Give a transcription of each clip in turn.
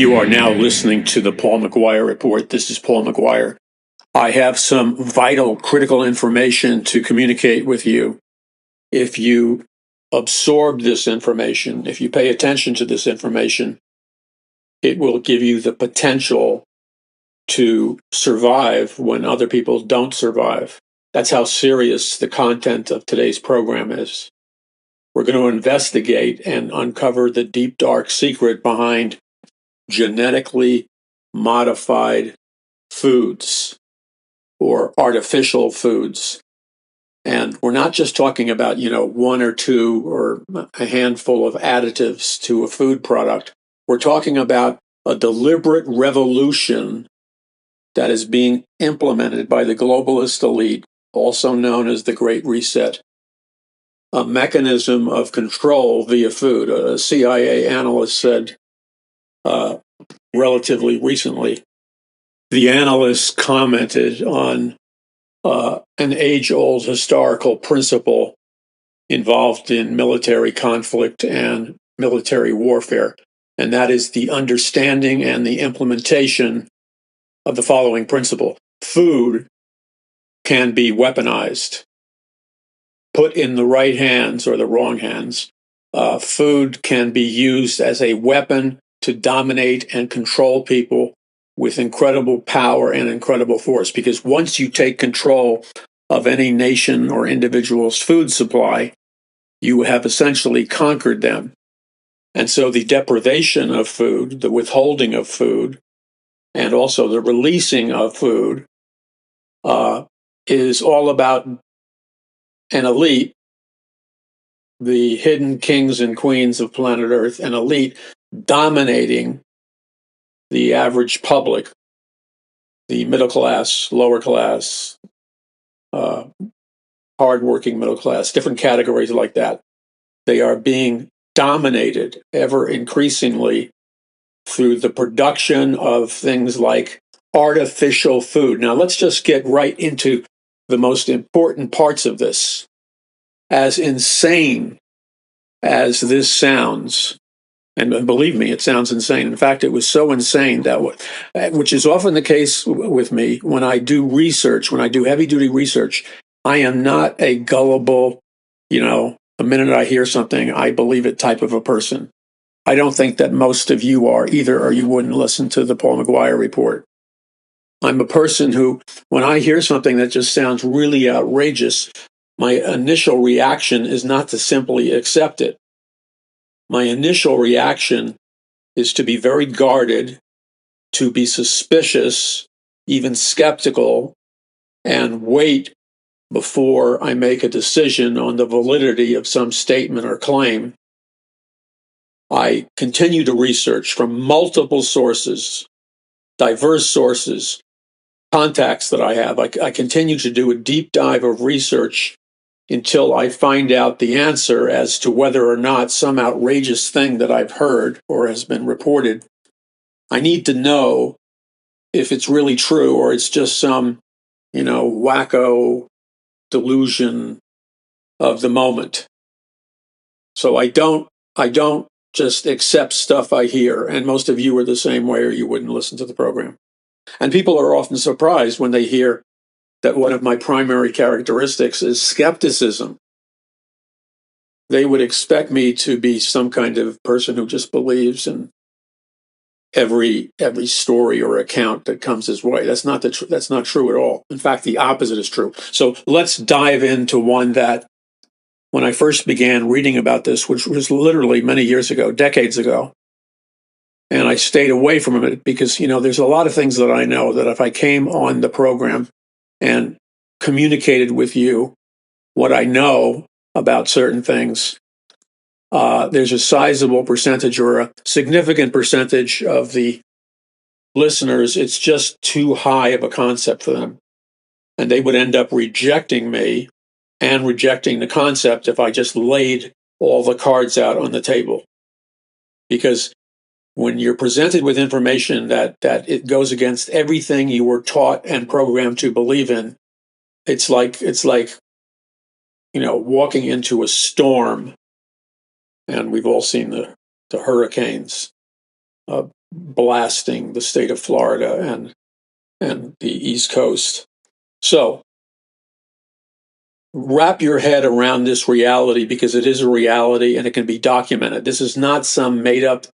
You are now listening to the Paul McGUIRE Report. This is Paul McGUIRE. I have some vital, critical information to communicate with you. If you absorb this information, if you pay attention to this information, it will give you the potential to survive when other people don't survive. That's how serious the content of today's program is. We're going to investigate and uncover the deep, dark secret behind genetically modified foods or artificial foods. And we're not just talking about, one or two or a handful of additives to a food product. We're talking about a deliberate revolution that is being implemented by the globalist elite, also known as the Great Reset, a mechanism of control via food. A CIA analyst said relatively recently, the analyst commented on an age-old historical principle involved in military conflict and military warfare, and that is the understanding and the implementation of the following principle. Food can be weaponized. Put in the right hands or the wrong hands, food can be used as a weapon to dominate and control people with incredible power and incredible force. Because once you take control of any nation or individual's food supply, you have essentially conquered them. And so the deprivation of food, the withholding of food, and also the releasing of food is all about an elite, the hidden kings and queens of planet Earth, an elite dominating the average public, the middle class, lower class, hardworking middle class, different categories like that. They are being dominated ever increasingly through the production of things like artificial food. Now, let's just get right into the most important parts of this. As insane as this sounds, and believe me, it sounds insane. In fact, it was so insane that, which is often the case with me when I do research, when I do heavy-duty research, I am not a gullible, the minute I hear something, I believe it type of a person. I don't think that most of you are either, or you wouldn't listen to the Paul McGUIRE Report. I'm a person who, when I hear something that just sounds really outrageous, my initial reaction is not to simply accept it. My initial reaction is to be very guarded, to be suspicious, even skeptical, and wait before I make a decision on the validity of some statement or claim. I continue to research from multiple sources, diverse sources, contacts that I have. I continue to do a deep dive of research until I find out the answer as to whether or not some outrageous thing that I've heard or has been reported, I need to know if it's really true or it's just some, wacko delusion of the moment. So I don't just accept stuff I hear, and most of you are the same way or you wouldn't listen to the program. And people are often surprised when they hear that one of my primary characteristics is skepticism. They would expect me to be some kind of person who just believes in every story or account that comes his way. That's not true at all. In fact, the opposite is true. So let's dive into one that, when I first began reading about this, which was literally many years ago, decades ago, and I stayed away from it because, there's a lot of things that I know that if I came on the program and communicated with you what I know about certain things, there's a sizable percentage or a significant percentage of the listeners, it's just too high of a concept for them. And they would end up rejecting me and rejecting the concept if I just laid all the cards out on the table. Because when you're presented with information that it goes against everything you were taught and programmed to believe in, it's like walking into a storm. And we've all seen the hurricanes. blasting the state of Florida and the East Coast. So wrap your head around this reality, because it is a reality and it can be documented. This is not some made up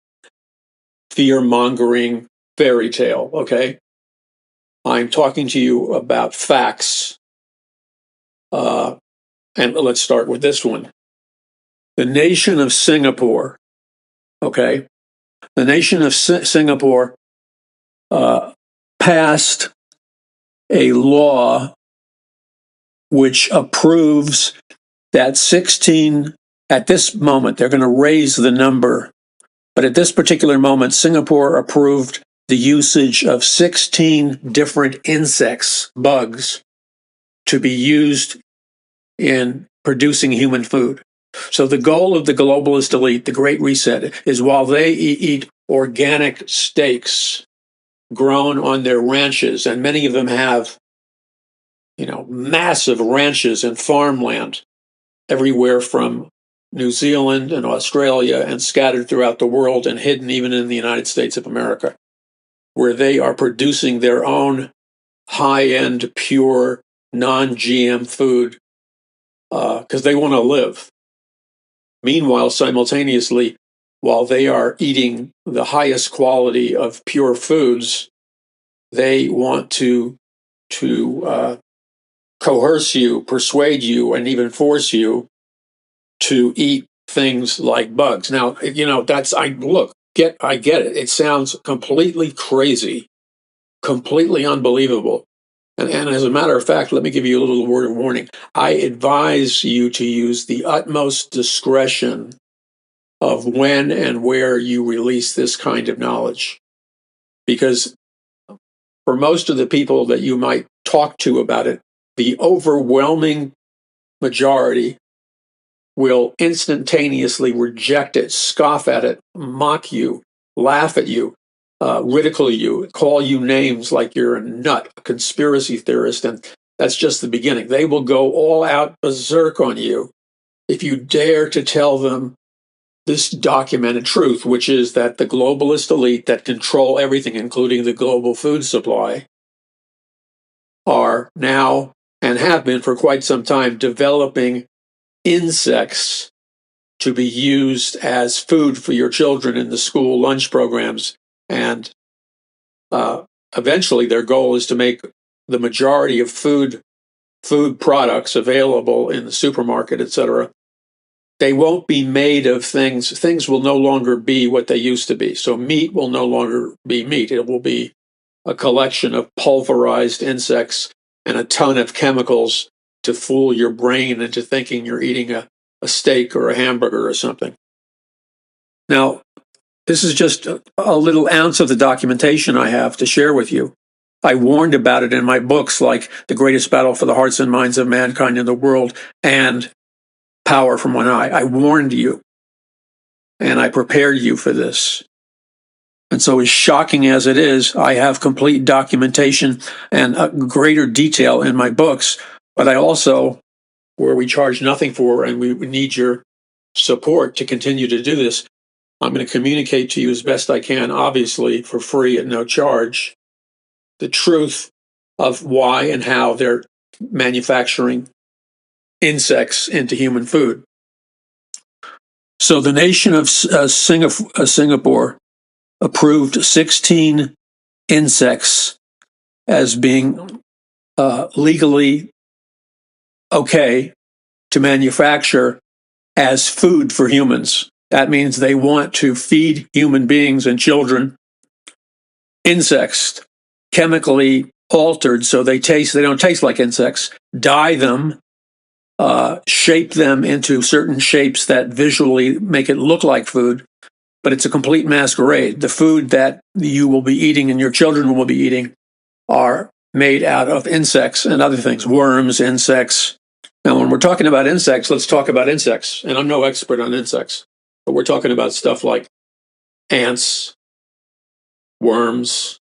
fear-mongering fairy tale, okay? I'm talking to you about facts. And let's start with this one. The nation of Singapore, okay? The nation of Singapore passed a law which approves that 16, at this moment, they're going to raise the number, but at this particular moment, Singapore approved the usage of 16 different insects, bugs, to be used in producing human food. So the goal of the globalist elite, the Great Reset, is while they eat organic steaks grown on their ranches, and many of them have, massive ranches and farmland everywhere from New Zealand and Australia and scattered throughout the world and hidden even in the United States of America, where they are producing their own high-end, pure, non-GM food because they want to live. Meanwhile, simultaneously, while they are eating the highest quality of pure foods, they want to coerce you, persuade you, and even force you to eat things like bugs. Now, I get it. It sounds completely crazy, completely unbelievable. And as a matter of fact, let me give you a little word of warning. I advise you to use the utmost discretion of when and where you release this kind of knowledge. Because for most of the people that you might talk to about it, the overwhelming majority will instantaneously reject it, scoff at it, mock you, laugh at you, ridicule you, call you names like you're a nut, a conspiracy theorist, and that's just the beginning. They will go all out berserk on you if you dare to tell them this documented truth, which is that the globalist elite that control everything, including the global food supply, are now and have been for quite some time developing insects to be used as food for your children in the school lunch programs. And eventually their goal is to make the majority of food products available in the supermarket, etc. They won't be made of things. Things will no longer be what they used to be. So meat will no longer be meat. It will be a collection of pulverized insects and a ton of chemicals to fool your brain into thinking you're eating a steak or a hamburger or something. Now, this is just a little ounce of the documentation I have to share with you. I warned about it in my books like The Greatest Battle for the Hearts and Minds of Mankind in the World and Power from On High. I warned you, and I prepared you for this. And so as shocking as it is, I have complete documentation and a greater detail in my books, but I also, where we charge nothing for, and we need your support to continue to do this, I'm going to communicate to you as best I can, obviously for free at no charge, the truth of why and how they're manufacturing insects into human food. So the nation of Singapore approved 16 insects as being legally okay to manufacture as food for humans. That means they want to feed human beings and children insects chemically altered so they don't taste like insects, dye them, shape them into certain shapes that visually make it look like food, but it's a complete masquerade. The food that you will be eating and your children will be eating are made out of insects and other things, worms, insects. Now, when we're talking about insects, let's talk about insects. And I'm no expert on insects, but we're talking about stuff like ants, worms,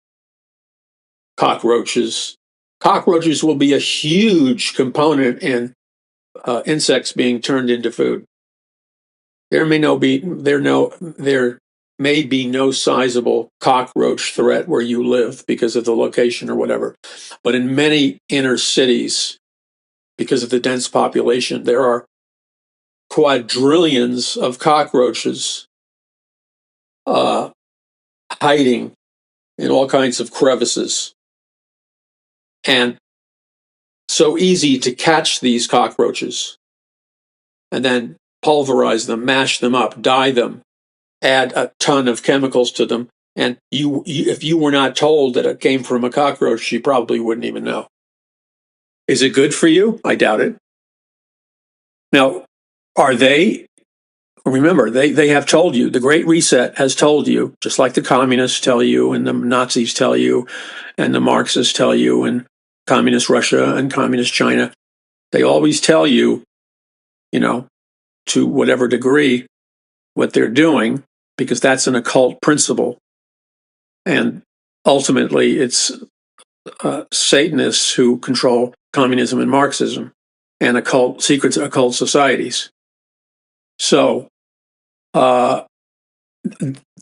cockroaches. Cockroaches will be a huge component in insects being turned into food. There may no be there may be no sizable cockroach threat where you live because of the location or whatever. But in many inner cities, because of the dense population, there are quadrillions of cockroaches hiding in all kinds of crevices. And so easy to catch these cockroaches and then pulverize them, mash them up, dye them, add a ton of chemicals to them. And if you were not told that it came from a cockroach, you probably wouldn't even know. Is it good for you? I doubt it. Now, remember, they have told you, the Great Reset has told you, just like the communists tell you, and the Nazis tell you, and the Marxists tell you, and communist Russia and communist China, they always tell you, to whatever degree, what they're doing, because that's an occult principle. And ultimately, it's Satanists who control communism and Marxism and secret occult societies. So,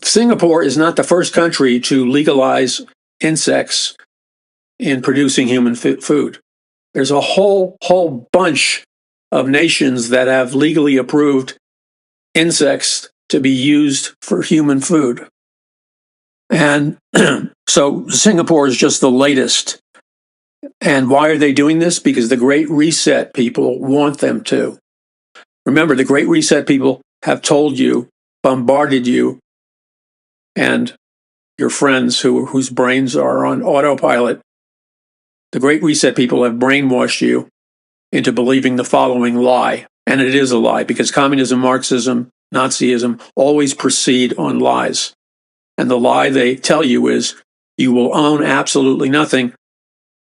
Singapore is not the first country to legalize insects in producing human food. There's a whole bunch of nations that have legally approved insects to be used for human food. And so Singapore is just the latest. And why are they doing this? Because the Great Reset people want them to. Remember, the Great Reset people have told you, bombarded you, and your friends whose brains are on autopilot. The Great Reset people have brainwashed you into believing the following lie. And it is a lie, because communism, Marxism, Nazism always proceed on lies. And the lie they tell you is you will own absolutely nothing,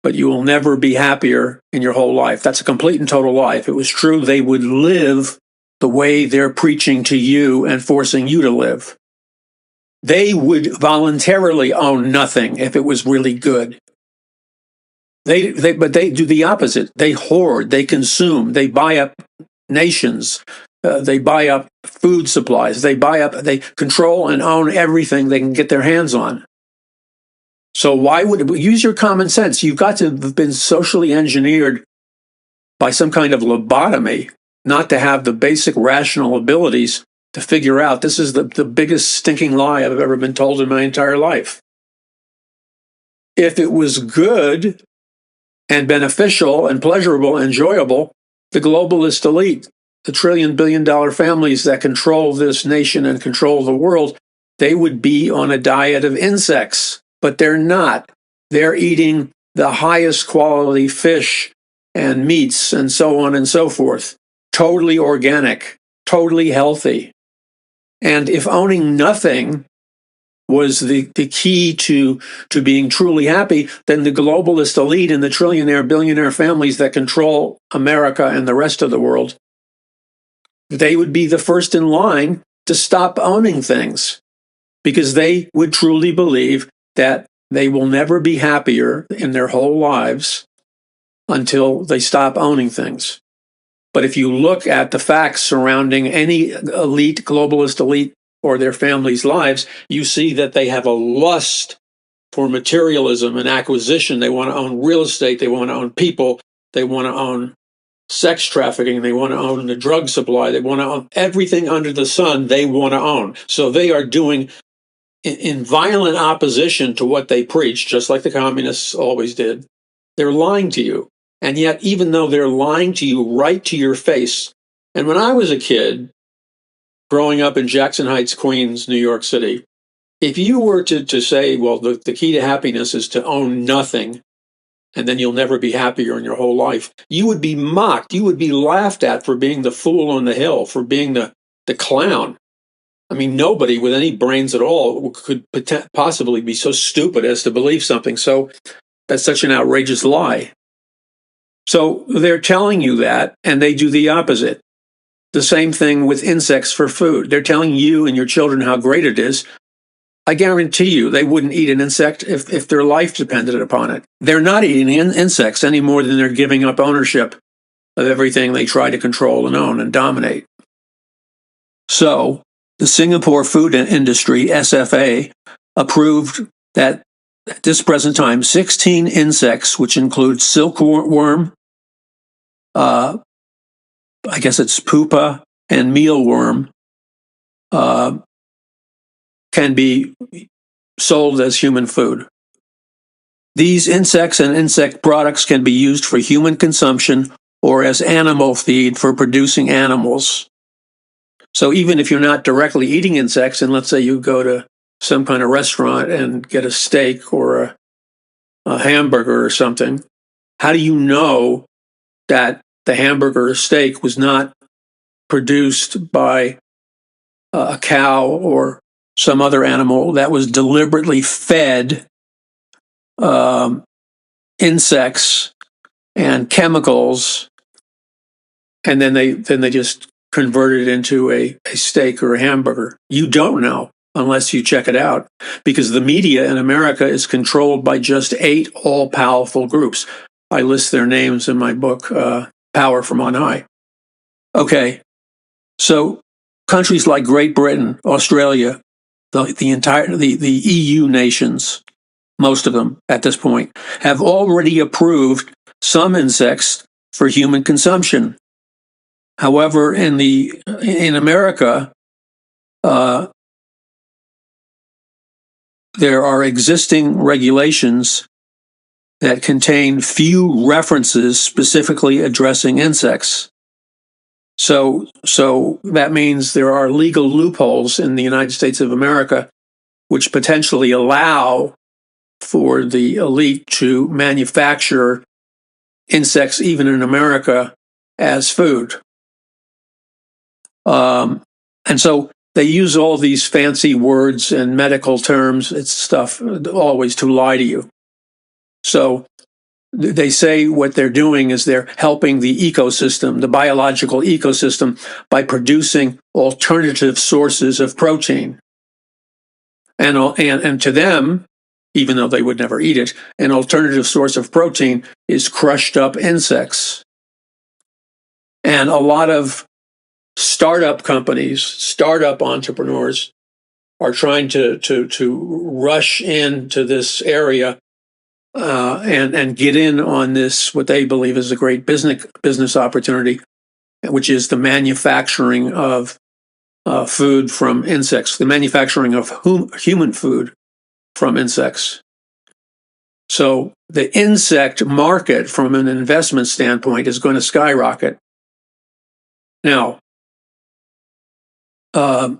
but you will never be happier in your whole life. That's a complete and total lie. If it was true, they would live the way they're preaching to you and forcing you to live. They voluntarily own nothing if it was really good. But they do the opposite. They hoard, they consume, they buy up nations, they buy up food supplies, they control and own everything they can get their hands on. So use your common sense? You've got to have been socially engineered by some kind of lobotomy not to have the basic rational abilities to figure out this is the biggest stinking lie I've ever been told in my entire life. If it was good and beneficial and pleasurable and enjoyable, the globalist elite, the trillion-billion-dollar families that control this nation and control the world, they would be on a diet of insects. But they're not. They're eating the highest quality fish and meats and so on and so forth. Totally organic, totally healthy. And if owning nothing was the key to being truly happy, then the globalist elite and the trillionaire, billionaire families that control America and the rest of the world, they would be the first in line to stop owning things, because they would truly believe that they will never be happier in their whole lives until they stop owning things. But if you look at the facts surrounding any elite, globalist elite, or their families' lives, you see that they have a lust for materialism and acquisition. They want to own real estate. They want to own people. They want to own sex trafficking. They want to own the drug supply. They want to own everything under the sun they want to own. So they are doing in violent opposition to what they preach, just like the communists always did. They're lying to you. And yet, even though they're lying to you right to your face, and when I was a kid, growing up in Jackson Heights, Queens, New York City, if you were to say, well, the key to happiness is to own nothing, and then you'll never be happier in your whole life, you would be mocked. You would be laughed at for being the fool on the hill, for being the clown. I mean, nobody with any brains at all could possibly be so stupid as to believe something. So that's such an outrageous lie. So they're telling you that, and they do the opposite. The same thing with insects for food. They're telling you and your children how great it is. I guarantee you they wouldn't eat an insect if their life depended upon it. They're not eating insects any more than they're giving up ownership of everything they try to control and own and dominate. So the Singapore Food Industry, SFA, approved that at this present time, 16 insects, which include silkworm, I guess it's pupa, and mealworm, can be sold as human food. These insects and insect products can be used for human consumption or as animal feed for producing animals. So even if you're not directly eating insects, and let's say you go to some kind of restaurant and get a steak or a hamburger or something, how do you know that the hamburger or steak was not produced by a cow or some other animal that was deliberately fed insects and chemicals, and then they just convert it into a steak or a hamburger? You don't know unless you check it out, because the media in America is controlled by just 8 all-powerful groups. I list their names in my book, Power from On High. Okay, so countries like Great Britain, Australia, the EU nations, most of them at this point, have already approved some insects for human consumption. However, in America, there are existing regulations that contain few references specifically addressing insects. So that means there are legal loopholes in the United States of America which potentially allow for the elite to manufacture insects, even in America, as food. And so they use all these fancy words and medical terms. It's stuff always to lie to you. So they say what they're doing is they're helping the ecosystem, the biological ecosystem, by producing alternative sources of protein. And to them, even though they would never eat it, an alternative source of protein is crushed up insects. And a lot of startup companies, startup entrepreneurs are trying to rush into this area and get in on this, what they believe is a great business opportunity, which is the manufacturing of food from insects, the manufacturing of human food from insects. So the insect market, from an investment standpoint, is going to skyrocket. Now, Bill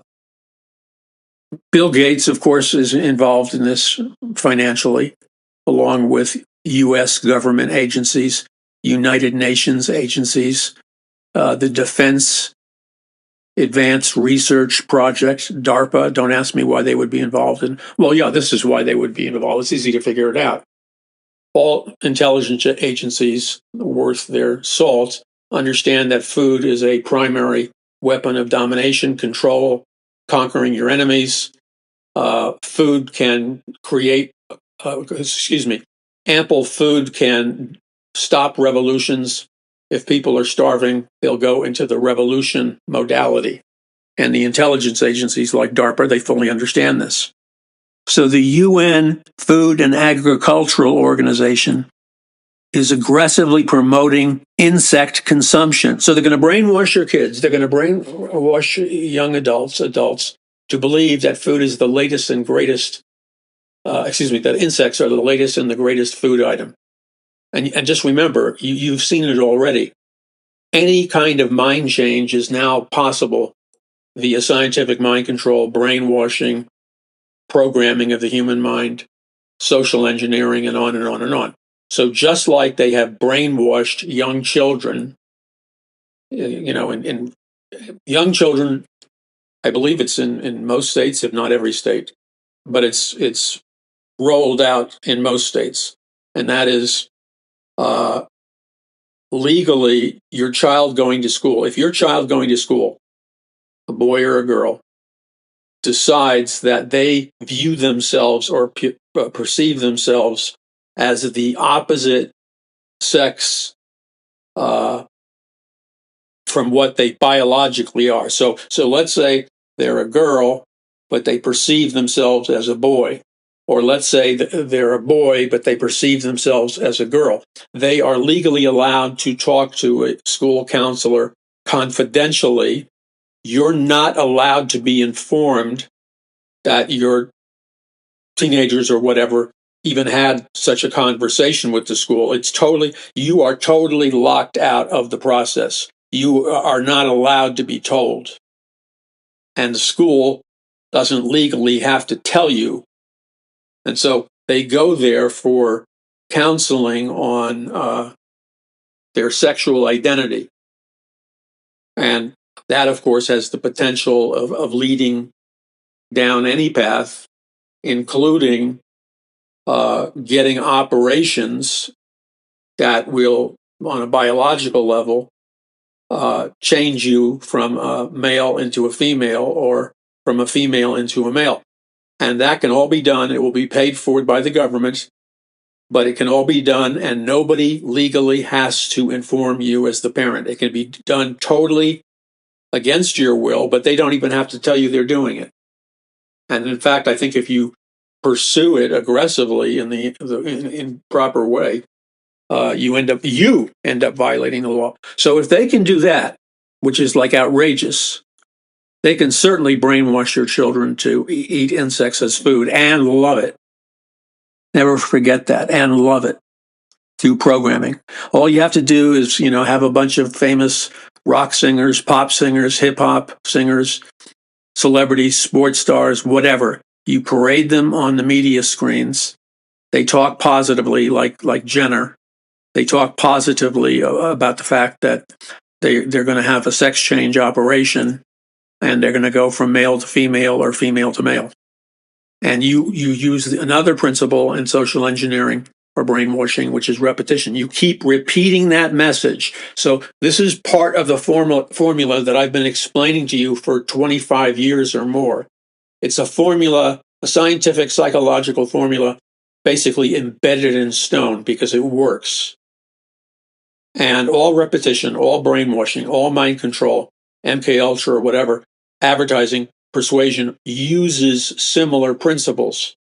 Gates, of course, is involved in this financially, along with U.S. government agencies, United Nations agencies, the Defense Advanced Research Project, DARPA. Don't ask me why they would be involved in. Well, yeah, this is why they would be involved. It's easy to figure it out. All intelligence agencies worth their salt understand that food is a primary weapon of domination, control, conquering your enemies. Food can create, ample food can stop revolutions. If people are starving, they'll go into the revolution modality. And the intelligence agencies like DARPA, they fully understand this. So the UN Food and Agricultural Organization is aggressively promoting insect consumption. So they're going to brainwash your kids. They're going to brainwash young adults to believe that food is the latest and greatest, that insects are the latest and the greatest food item. And just remember, you've seen it already. Any kind of mind change is now possible via scientific mind control, brainwashing, programming of the human mind, social engineering, and on and on and on. So just like they have brainwashed young children, in young children, I believe it's in most states, if not every state, but it's rolled out in most states, and that is legally your child going to school. If your child going to school, a boy or a girl, decides that they view themselves or perceive themselves as the opposite sex from what they biologically are. So let's say they're a girl, but they perceive themselves as a boy. Or let's say they're a boy, but they perceive themselves as a girl. They are legally allowed to talk to a school counselor confidentially. You're not allowed to be informed that your teenagers or whatever even had such a conversation with the school. You are totally locked out of the process. You are not allowed to be told. And the school doesn't legally have to tell you. And so they go there for counseling on their sexual identity. And that, of course, has the potential of leading down any path, including getting operations that will, on a biological level, change you from a male into a female or from a female into a male. And that can all be done. It will be paid for by the government, but it can all be done, and nobody legally has to inform you as the parent. It can be done totally against your will, but they don't even have to tell you they're doing it. And in fact, I think if you pursue it aggressively in proper way, you end up violating the law. So if they can do that, which is like outrageous, they can certainly brainwash your children to eat insects as food and love it. Never forget that, and love it through programming. All you have to do is, have a bunch of famous rock singers, pop singers, hip hop singers, celebrities, sports stars, whatever. You parade them on the media screens. They talk positively, like Jenner. They talk positively about the fact that they're going to have a sex change operation, and they're going to go from male to female or female to male. And you use another principle in social engineering or brainwashing, which is repetition. You keep repeating that message. So this is part of the formula that I've been explaining to you for 25 years or more. It's a formula, a scientific psychological formula, basically embedded in stone because it works. And all repetition, all brainwashing, all mind control, MK Ultra or whatever, advertising, persuasion uses similar principles.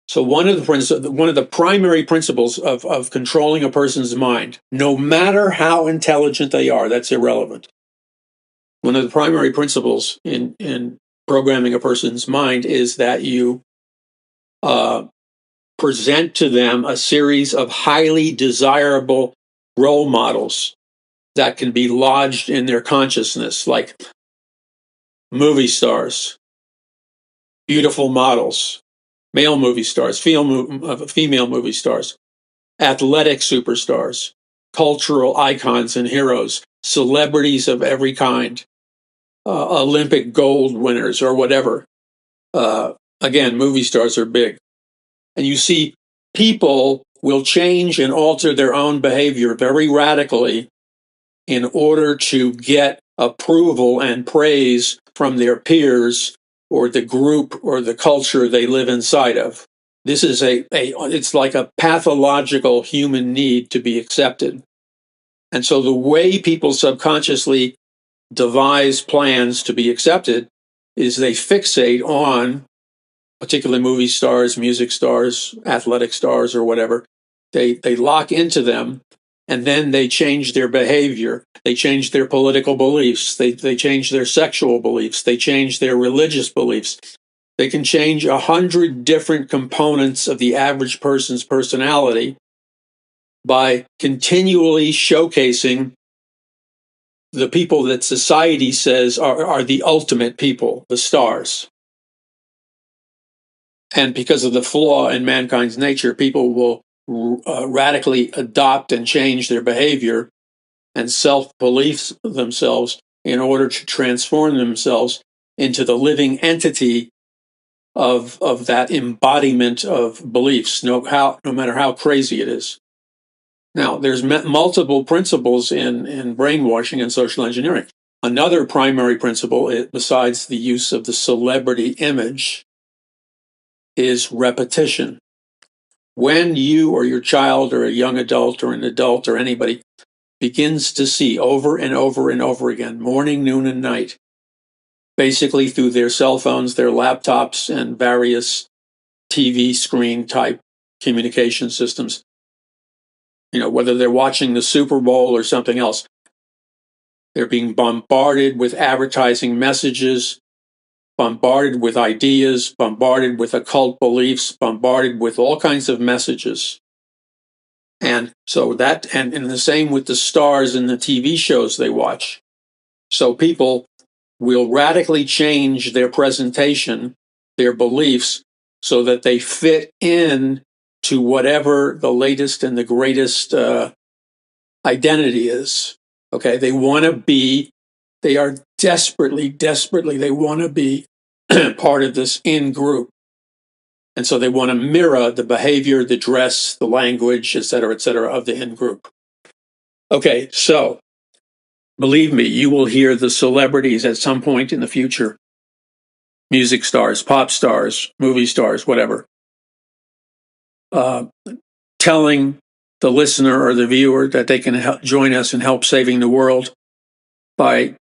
So one of the primary principles of controlling a person's mind, no matter how intelligent they are, that's irrelevant. One of the primary principles in programming a person's mind is that you present to them a series of highly desirable role models that can be lodged in their consciousness, like movie stars, beautiful models, male movie stars, female movie stars, athletic superstars, cultural icons and heroes, celebrities of every kind, Olympic gold winners or whatever. Again, movie stars are big. And you see, people will change and alter their own behavior very radically in order to get approval and praise from their peers or the group or the culture they live inside of. This is it's like a pathological human need to be accepted. And so the way people subconsciously devise plans to be accepted is they fixate on particular movie stars, music stars, athletic stars, or whatever. They lock into them, and then they change their behavior. They change their political beliefs. They change their sexual beliefs. They change their religious beliefs. They can change 100 different components of the average person's personality by continually showcasing the people that society says are the ultimate people, the stars. And because of the flaw in mankind's nature, people will radically adopt and change their behavior and self-beliefs themselves in order to transform themselves into the living entity of that embodiment of beliefs, no matter how crazy it is. Now, there's multiple principles in brainwashing and social engineering. Another primary principle, besides the use of the celebrity image, is repetition. When you or your child or a young adult or an adult or anybody begins to see over and over and over again, morning, noon, and night, basically through their cell phones, their laptops, and various TV screen type communication systems. Whether they're watching the Super Bowl or something else, they're being bombarded with advertising messages, bombarded with ideas, bombarded with occult beliefs, bombarded with all kinds of messages. And so and the same with the stars in the TV shows they watch. So people will radically change their presentation, their beliefs, so that they fit in to whatever the latest and the greatest identity is. Okay, they are desperately, they want to be part of this in group. And so they want to mirror the behavior, the dress, the language, et cetera, of the in group. Okay, so believe me, you will hear the celebrities at some point in the future, music stars, pop stars, movie stars, whatever, telling the listener or the viewer that they can join us in help saving the world by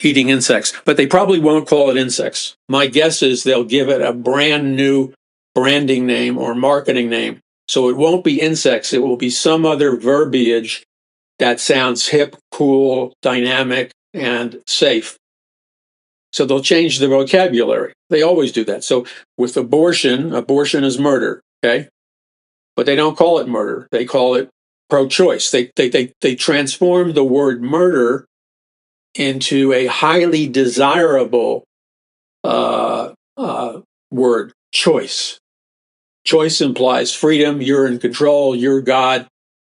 eating insects. But they probably won't call it insects. My guess is they'll give it a brand new branding name or marketing name. So it won't be insects. It will be some other verbiage that sounds hip, cool, dynamic, and safe. So they'll change the vocabulary. They always do that. So with abortion is murder, okay? But they don't call it murder. They call it pro-choice. They transform the word murder into a highly desirable word, choice. Choice implies freedom. You're in control. You're God.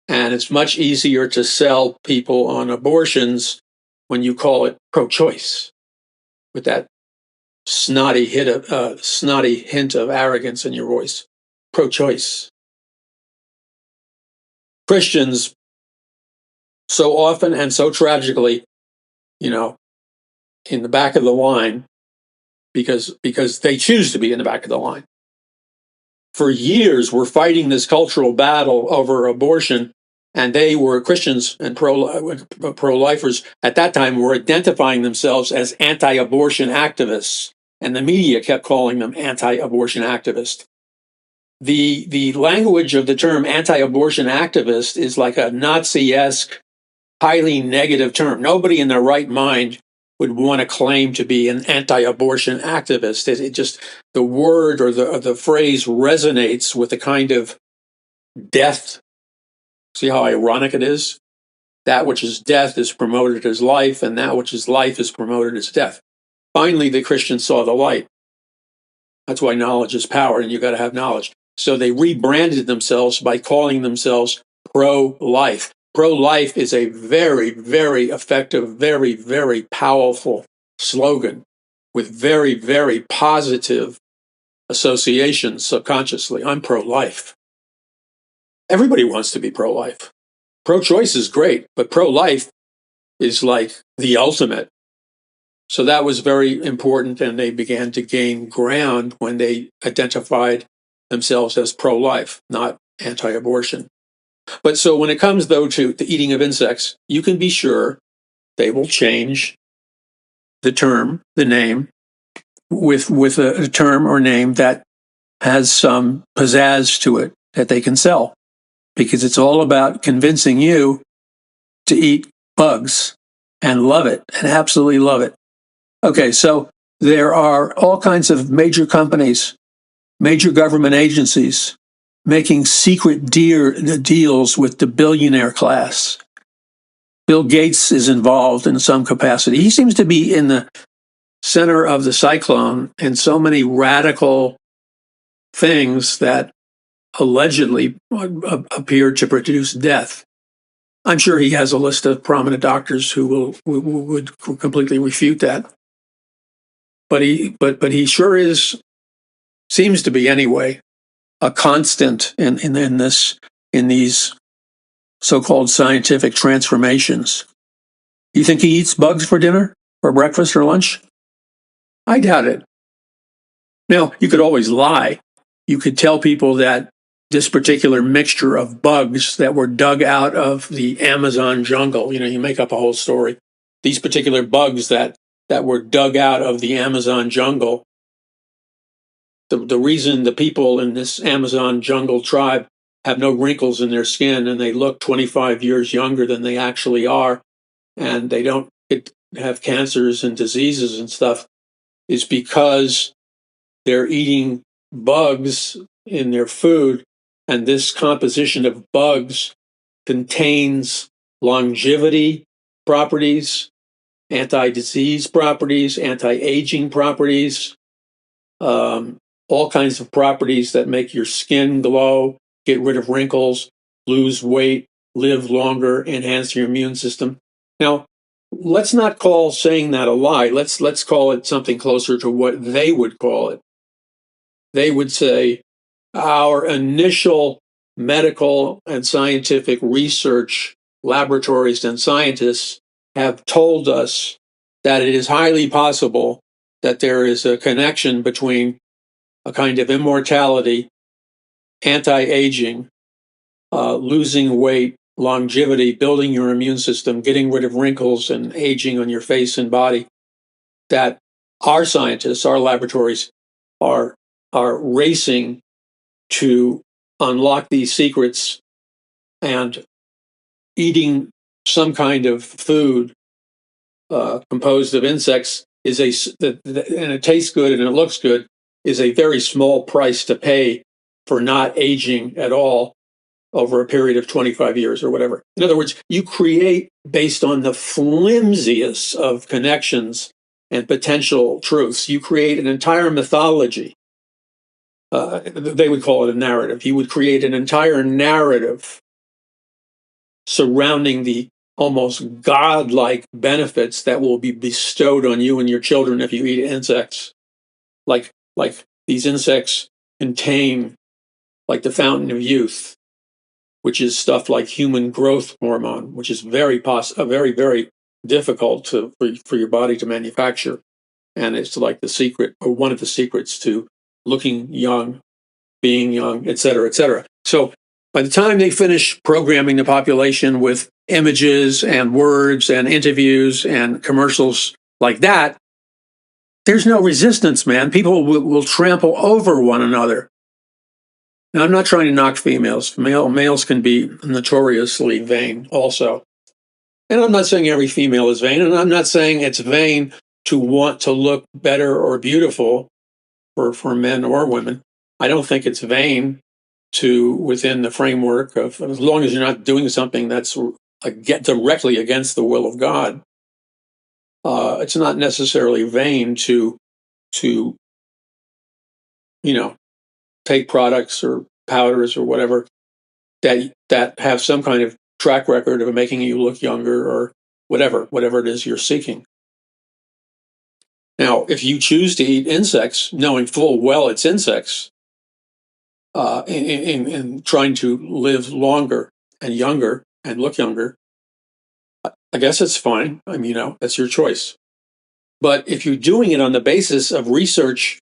And it's much easier to sell people on abortions when you call it pro-choice, with that snotty hint of arrogance in your voice. Pro-choice. Christians, so often and so tragically, in the back of the line, because they choose to be in the back of the line. For years, we're fighting this cultural battle over abortion, and they were Christians and pro-lifers at that time were identifying themselves as anti-abortion activists, and the media kept calling them anti-abortion activists. The language of the term anti-abortion activist is like a Nazi-esque, highly negative term. Nobody in their right mind would want to claim to be an anti-abortion activist. It just, the word or the phrase resonates with the kind of death. See how ironic it is? That which is death is promoted as life, and that which is life is promoted as death. Finally, the Christians saw the light. That's why knowledge is power, and you got to have knowledge. So they rebranded themselves by calling themselves pro-life. Pro-life is a very, very effective, very, very powerful slogan with very, very positive associations subconsciously. I'm pro-life. Everybody wants to be pro-life. Pro-choice is great, but pro-life is like the ultimate. So that was very important, and they began to gain ground when they identified themselves as pro-life, not anti-abortion. But so when it comes, though, to the eating of insects, you can be sure they will change the term, the name, with a term or name that has some pizzazz to it that they can sell, because it's all about convincing you to eat bugs and love it, and absolutely love it. Okay, so there are all kinds of major companies, major government agencies making secret deals with the billionaire class. Bill Gates is involved in some capacity. He seems to be in the center of the cyclone in so many radical things that allegedly appear to produce death. I'm sure he has a list of prominent doctors who would completely refute that. But he sure seems to be anyway, a constant in these so-called scientific transformations. You think he eats bugs for dinner or breakfast or lunch? I doubt it. Now, you could always lie. You could tell people that this particular mixture of bugs that were dug out of the Amazon jungle, you make up a whole story. These particular bugs that that were dug out of the Amazon jungle. The reason the people in this Amazon jungle tribe have no wrinkles in their skin and they look 25 years younger than they actually are, and they don't have cancers and diseases and stuff, is because they're eating bugs in their food, and this composition of bugs contains longevity properties, anti-disease properties, anti-aging properties, all kinds of properties that make your skin glow, get rid of wrinkles, lose weight, live longer, enhance your immune system. Now, let's not call saying that a lie. Let's call it something closer to what they would call it. They would say our initial medical and scientific research laboratories and scientists have told us that it is highly possible that there is a connection between a kind of immortality, anti-aging, losing weight, longevity, building your immune system, getting rid of wrinkles and aging on your face and body, that our scientists, our laboratories are racing to unlock these secrets, and eating some kind of food composed of insects and it tastes good and it looks good, is a very small price to pay for not aging at all over a period of 25 years or whatever. In other words, you create based on the flimsiest of connections and potential truths. You create an entire mythology. They would call it a narrative. You would create an entire narrative surrounding the almost godlike benefits that will be bestowed on you and your children if you eat insects. Like these insects contain, like the fountain of youth, which is stuff like human growth hormone, which is very, very difficult for your body to manufacture. And it's like the secret, or one of the secrets to looking young, being young, et cetera, et cetera. So by the time they finish programming the population with images and words and interviews and commercials like that, there's no resistance, man. People will trample over one another. Now, I'm not trying to knock females. Males can be notoriously vain also. And I'm not saying every female is vain, and I'm not saying it's vain to want to look better or beautiful for men or women. I don't think it's vain to, within the framework of, as long as you're not doing something that's directly against the will of God, it's not necessarily vain to take products or powders or whatever that have some kind of track record of making you look younger or whatever it is you're seeking. Now, if you choose to eat insects, knowing full well it's insects, in trying to live longer and younger and look younger, I guess it's fine. I mean, that's your choice. But if you're doing it on the basis of research,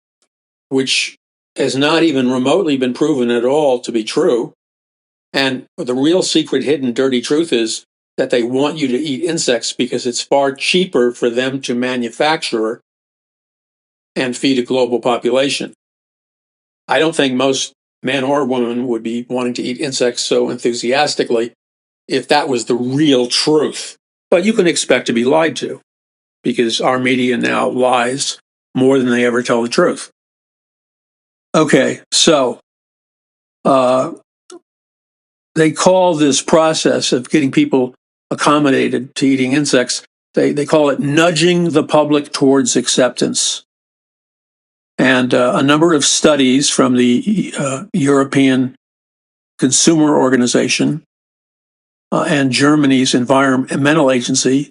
which has not even remotely been proven at all to be true, and the real secret, hidden, dirty truth is that they want you to eat insects because it's far cheaper for them to manufacture and feed a global population. I don't think most man or woman would be wanting to eat insects so enthusiastically if that was the real truth. But you can expect to be lied to, because our media now lies more than they ever tell the truth. Okay, so they call this process of getting people accommodated to eating insects, they call it nudging the public towards acceptance. And a number of studies from the European Consumer Organization and Germany's Environmental Agency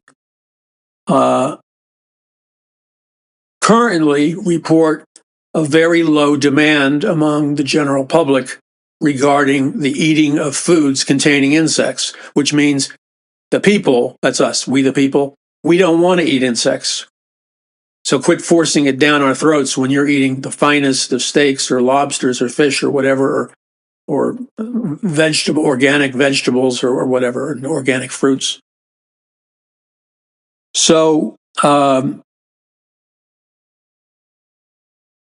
currently report a very low demand among the general public regarding the eating of foods containing insects, which means the people, that's us, we the people, we don't want to eat insects. So quit forcing it down our throats when you're eating the finest of steaks or lobsters or fish or whatever, or organic vegetables or whatever, and organic fruits. So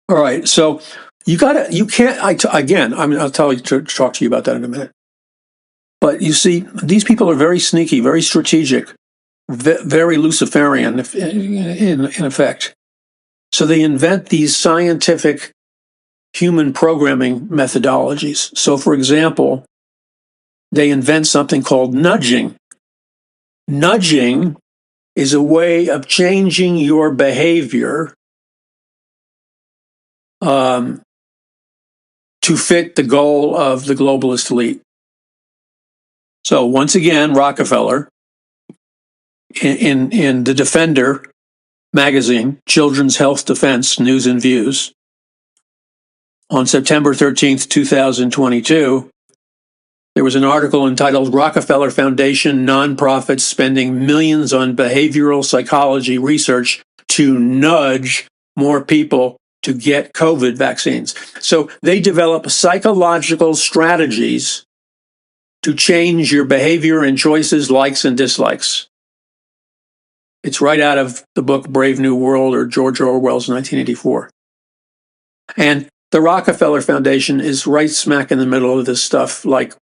All right. So you can't, again, I'll talk to you about that in a minute. But you see, these people are very sneaky, very strategic, very Luciferian in effect. So they invent these scientific human programming methodologies. So, for example, they invent something called nudging. Nudging is a way of changing your behavior to fit the goal of the globalist elite. So once again, Rockefeller, in the Defender magazine, Children's Health Defense News and Views, on September 13th, 2022, there was an article entitled Rockefeller Foundation Nonprofits Spending Millions on Behavioral Psychology Research to Nudge More People to Get COVID Vaccines. So they develop psychological strategies to change your behavior and choices, likes and dislikes. It's right out of the book Brave New World or George Orwell's 1984. And the Rockefeller Foundation is right smack in the middle of this stuff, like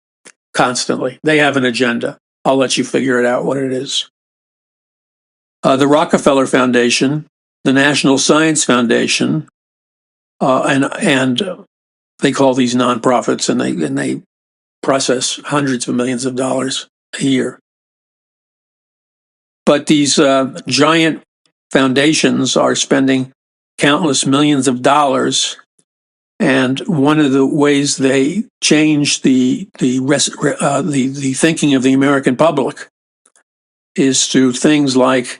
constantly. They have an agenda. I'll let you figure it out what it is. The Rockefeller Foundation, the National Science Foundation, and they call these nonprofits, and they process hundreds of millions of dollars a year. But these giant foundations are spending countless millions of dollars, and one of the ways they change the thinking of the American public is through things like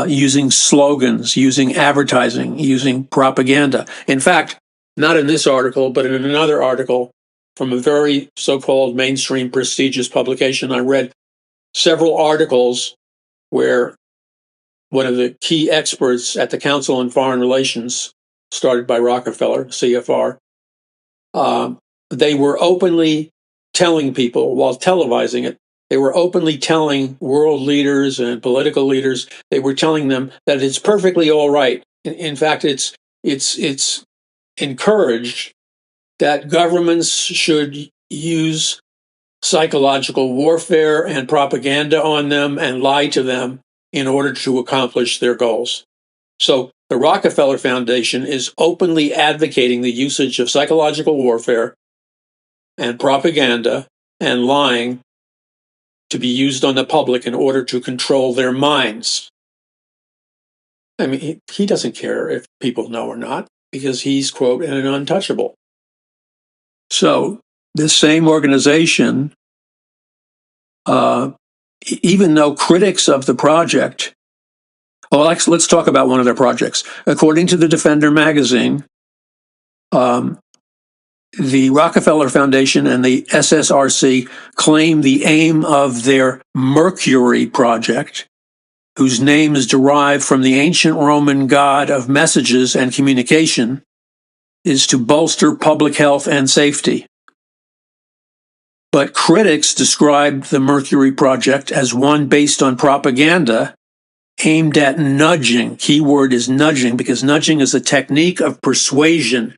using slogans, using advertising, using propaganda. In fact, not in this article, but in another article from a very so-called mainstream prestigious publication, I read several articles where one of the key experts at the Council on Foreign Relations, started by Rockefeller, CFR, they were openly telling people, while televising it, they were openly telling world leaders and political leaders, they were telling them that it's perfectly all right. In fact, it's encouraged that governments should use psychological warfare and propaganda on them and lie to them in order to accomplish their goals. So the Rockefeller Foundation is openly advocating the usage of psychological warfare and propaganda and lying to be used on the public in order to control their minds. I mean, he doesn't care if people know or not, because he's, quote, an untouchable. So this same organization, even though critics of the project, well, let's talk about one of their projects. According to the Defender magazine, the Rockefeller Foundation and the SSRC claim the aim of their Mercury project, whose name is derived from the ancient Roman god of messages and communication, is to bolster public health and safety. But critics described the Mercury project as one based on propaganda aimed at nudging. Keyword is nudging, because nudging is a technique of persuasion.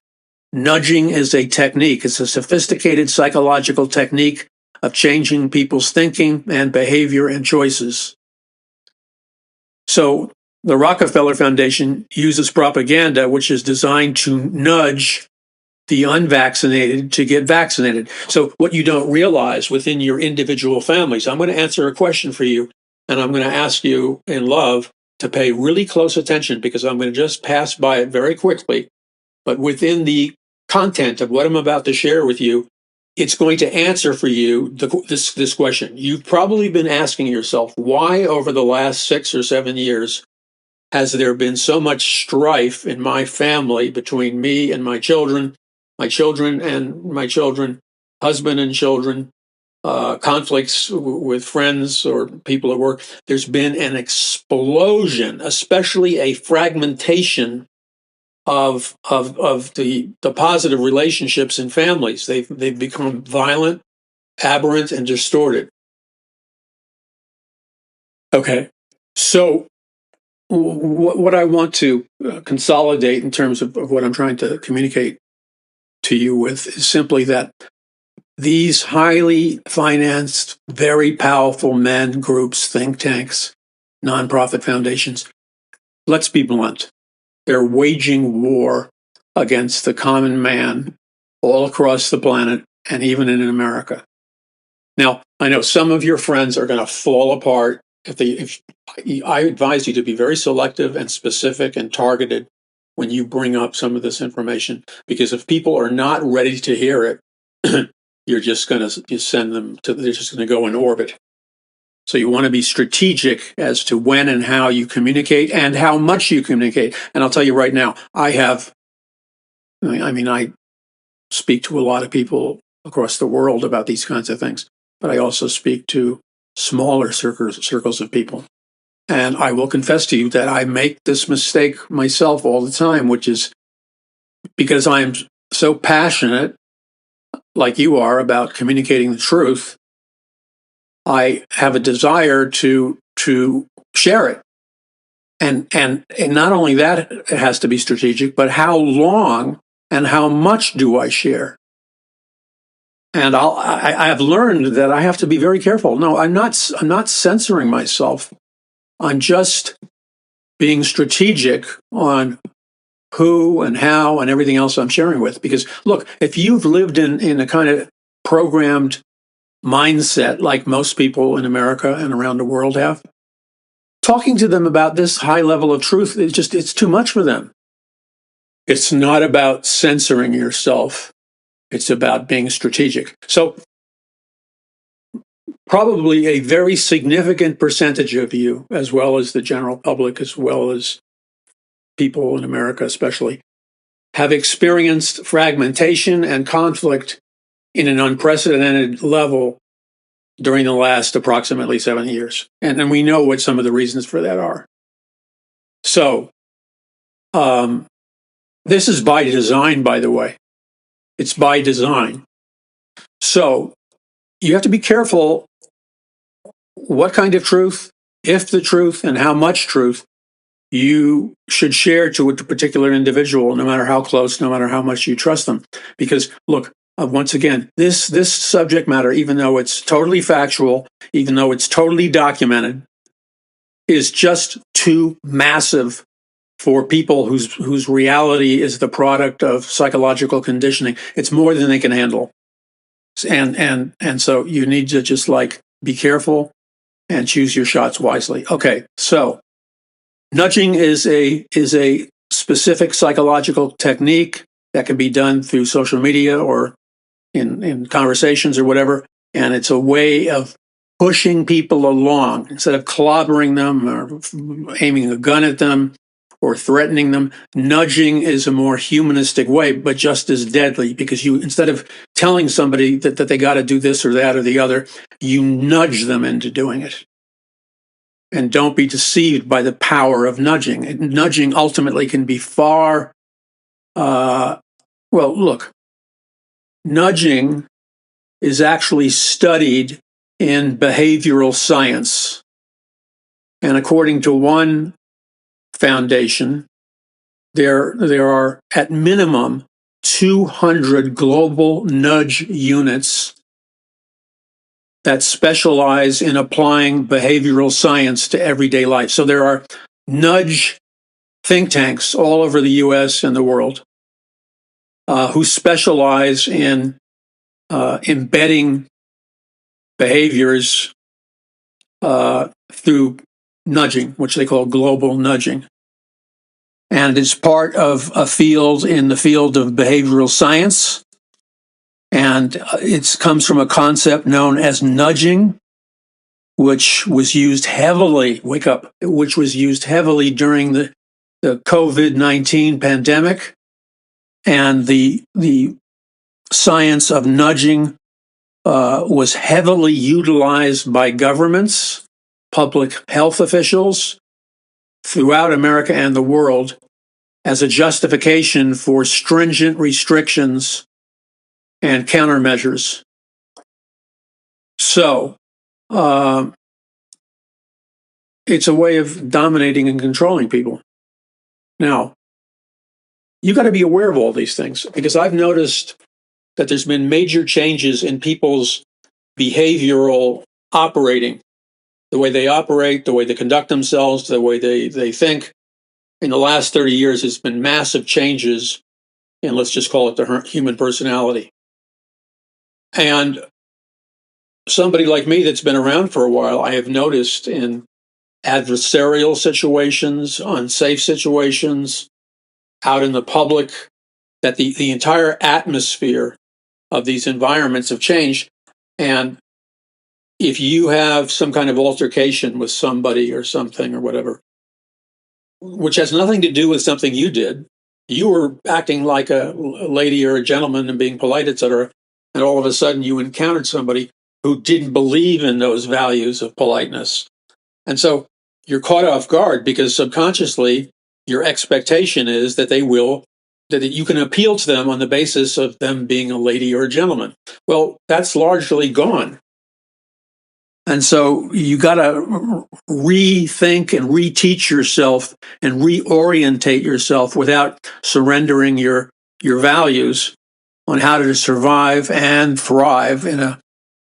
Nudging is a technique. It's a sophisticated psychological technique of changing people's thinking and behavior and choices. So the Rockefeller Foundation uses propaganda, which is designed to nudge the unvaccinated to get vaccinated. So what you don't realize within your individual families, I'm going to answer a question for you, and I'm going to ask you in love to pay really close attention, because I'm going to just pass by it very quickly. But within the content of what I'm about to share with you, it's going to answer for you this question. You've probably been asking yourself, why over the last 6 or 7 years has there been so much strife in my family between me and my children and my children, husband and children, conflicts with friends or people at work? There's been an explosion, especially a fragmentation of the positive relationships in families. They've become violent, aberrant, and distorted. Okay, so what I want to consolidate in terms of what I'm trying to communicate to you with is simply that these highly financed, very powerful men, groups, think tanks, nonprofit foundations, let's be blunt, they're waging war against the common man all across the planet and even in America. Now, I know some of your friends are going to fall apart if I advise you to be very selective and specific and targeted when you bring up some of this information, because if people are not ready to hear it, you're just going to send them to, they're just going to go in orbit. So you want to be strategic as to when and how you communicate and how much you communicate. And I'll tell you right now, I speak to a lot of people across the world about these kinds of things, but I also speak to smaller circles of people. And I will confess to you that I make this mistake myself all the time, which is because I'm so passionate, like you are, about communicating the truth. I have a desire to share it. And not only that, it has to be strategic, but how long and how much do I share? And I have learned that I have to be very careful. No, I'm not censoring myself. I'm just being strategic on who and how and everything else I'm sharing with. Because look, if you've lived in a kind of programmed mindset like most people in America and around the world have, talking to them about this high level of truth it's too much for them. It's not about censoring yourself. It's about being strategic. So probably a very significant percentage of you, as well as the general public, as well as people in America especially, have experienced fragmentation and conflict in an unprecedented level during the last approximately 7 years. And we know what some of the reasons for that are. So this is by design, by the way. It's by design. So you have to be careful what kind of truth, if the truth, and how much truth you should share to a particular individual, no matter how close, no matter how much you trust them. Because look, once again, this subject matter, even though it's totally factual, even though it's totally documented, is just too massive for people whose reality is the product of psychological conditioning. It's more than they can handle. And so you need to just be careful and choose your shots wisely. Okay, so nudging is a specific psychological technique that can be done through social media or in conversations or whatever, and it's a way of pushing people along instead of clobbering them or aiming a gun at them or threatening them. Nudging is a more humanistic way, but just as deadly, because you, instead of telling somebody that they got to do this or that or the other, you nudge them into doing it. And don't be deceived by the power of nudging. Nudging ultimately can be far, well, look, nudging is actually studied in behavioral science. And according to one foundation, there are at minimum 200 global nudge units that specialize in applying behavioral science to everyday life. So there are nudge think tanks all over the US and the world who specialize in embedding behaviors through nudging, which they call global nudging. And it's part of a field in the field of behavioral science. And it comes from a concept known as nudging, which was used heavily, wake up, which was used heavily during the COVID-19 pandemic. And the science of nudging was heavily utilized by governments, public health officials throughout America and the world as a justification for stringent restrictions and countermeasures. So it's a way of dominating and controlling people. Now, you got to be aware of all these things, because I've noticed that there's been major changes in people's behavioral operating, the way they operate, the way they conduct themselves, the way they think. In the last 30 years, there's been massive changes in, let's just call it, the human personality. And somebody like me that's been around for a while, I have noticed in adversarial situations, unsafe situations, out in the public, that the entire atmosphere of these environments have changed. And if you have some kind of altercation with somebody or something or whatever, which has nothing to do with something you did, you were acting like a lady or a gentleman and being polite, etc., and all of a sudden you encountered somebody who didn't believe in those values of politeness. And so you're caught off guard, because subconsciously your expectation is that that you can appeal to them on the basis of them being a lady or a gentleman. Well, that's largely gone. And so you got to rethink and reteach yourself and reorientate yourself without surrendering your values on how to survive and thrive in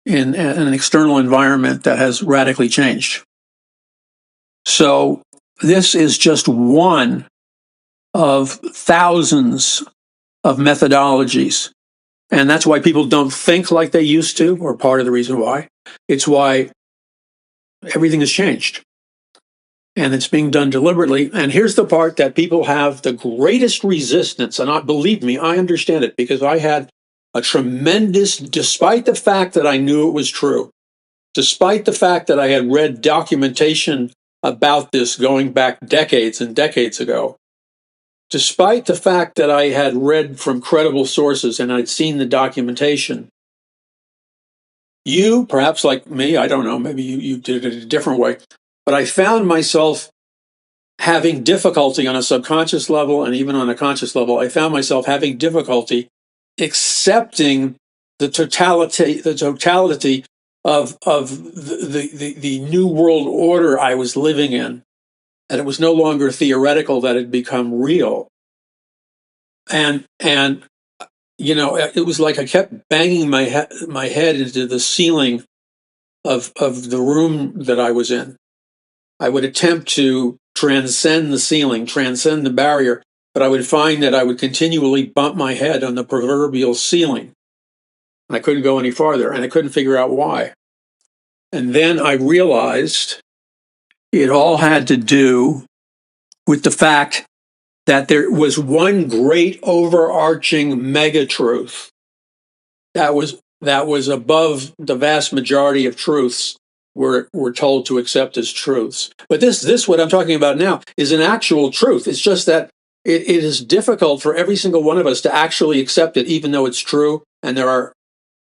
an external environment that has radically changed. So this is just one of thousands of methodologies. And that's why people don't think like they used to, or part of the reason why. It's why everything has changed. And it's being done deliberately. And here's the part that people have the greatest resistance. And believe me, I understand it, because I had a tremendous, despite the fact that I knew it was true, despite the fact that I had read documentation about this going back decades and decades ago, despite the fact that I had read from credible sources and I'd seen the documentation, you, perhaps like me, I don't know, maybe you did it a different way, but I found myself having difficulty on a subconscious level, and even on a conscious level, I found myself having difficulty accepting the totality of the new world order I was living in, and it was no longer theoretical, that it had become real. And you know, it was like I kept banging my head into the ceiling of the room that I was in. I would attempt to transcend the ceiling, transcend the barrier, but I would find that I would continually bump my head on the proverbial ceiling. And I couldn't go any farther, and I couldn't figure out why. And then I realized it all had to do with the fact that there was one great overarching mega truth that was above the vast majority of truths we're told to accept as truths. But this what I'm talking about now is an actual truth. It's just that it is difficult for every single one of us to actually accept it, even though it's true, and there are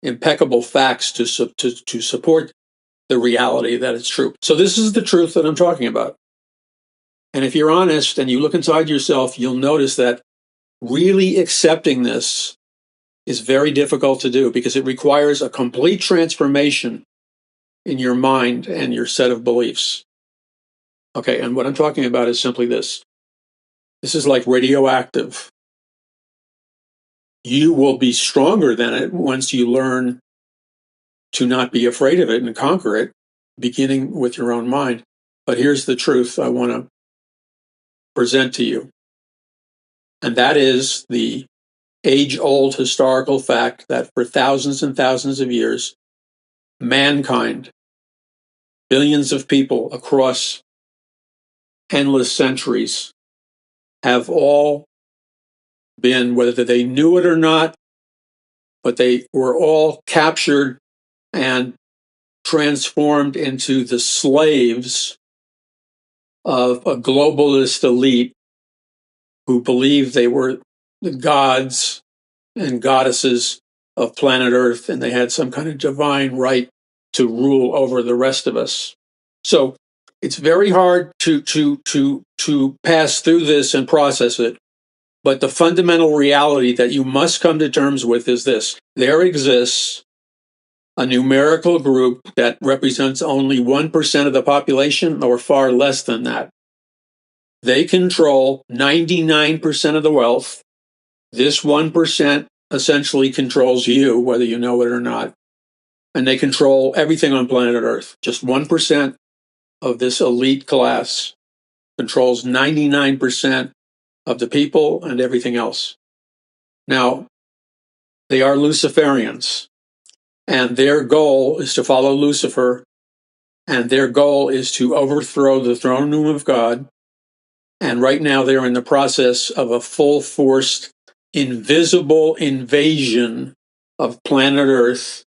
impeccable facts to support the reality that it's true. So this is the truth that I'm talking about. And if you're honest and you look inside yourself, you'll notice that really accepting this is very difficult to do, because it requires a complete transformation in your mind and your set of beliefs. Okay, and what I'm talking about is simply this. This is like radioactive. You will be stronger than it once you learn to not be afraid of it and conquer it, beginning with your own mind. But here's the truth I want to present to you. And that is the age-old historical fact that for thousands and thousands of years, mankind, billions of people across endless centuries, have all been, whether they knew it or not, but they were all captured and transformed into the slaves of a globalist elite who believed they were the gods and goddesses of planet Earth, and they had some kind of divine right to rule over the rest of us. So it's very hard to pass through this and process it. But the fundamental reality that you must come to terms with is this: there exists a numerical group that represents only 1% of the population or far less than that. They control 99% of the wealth. This 1% essentially controls you, whether you know it or not. And they control everything on planet Earth. Just 1% of this elite class controls 99% of the people and everything else. Now, they are Luciferians, and their goal is to follow Lucifer, and their goal is to overthrow the throne room of God. And right now they're in the process of a full-forced, invisible invasion of planet Earth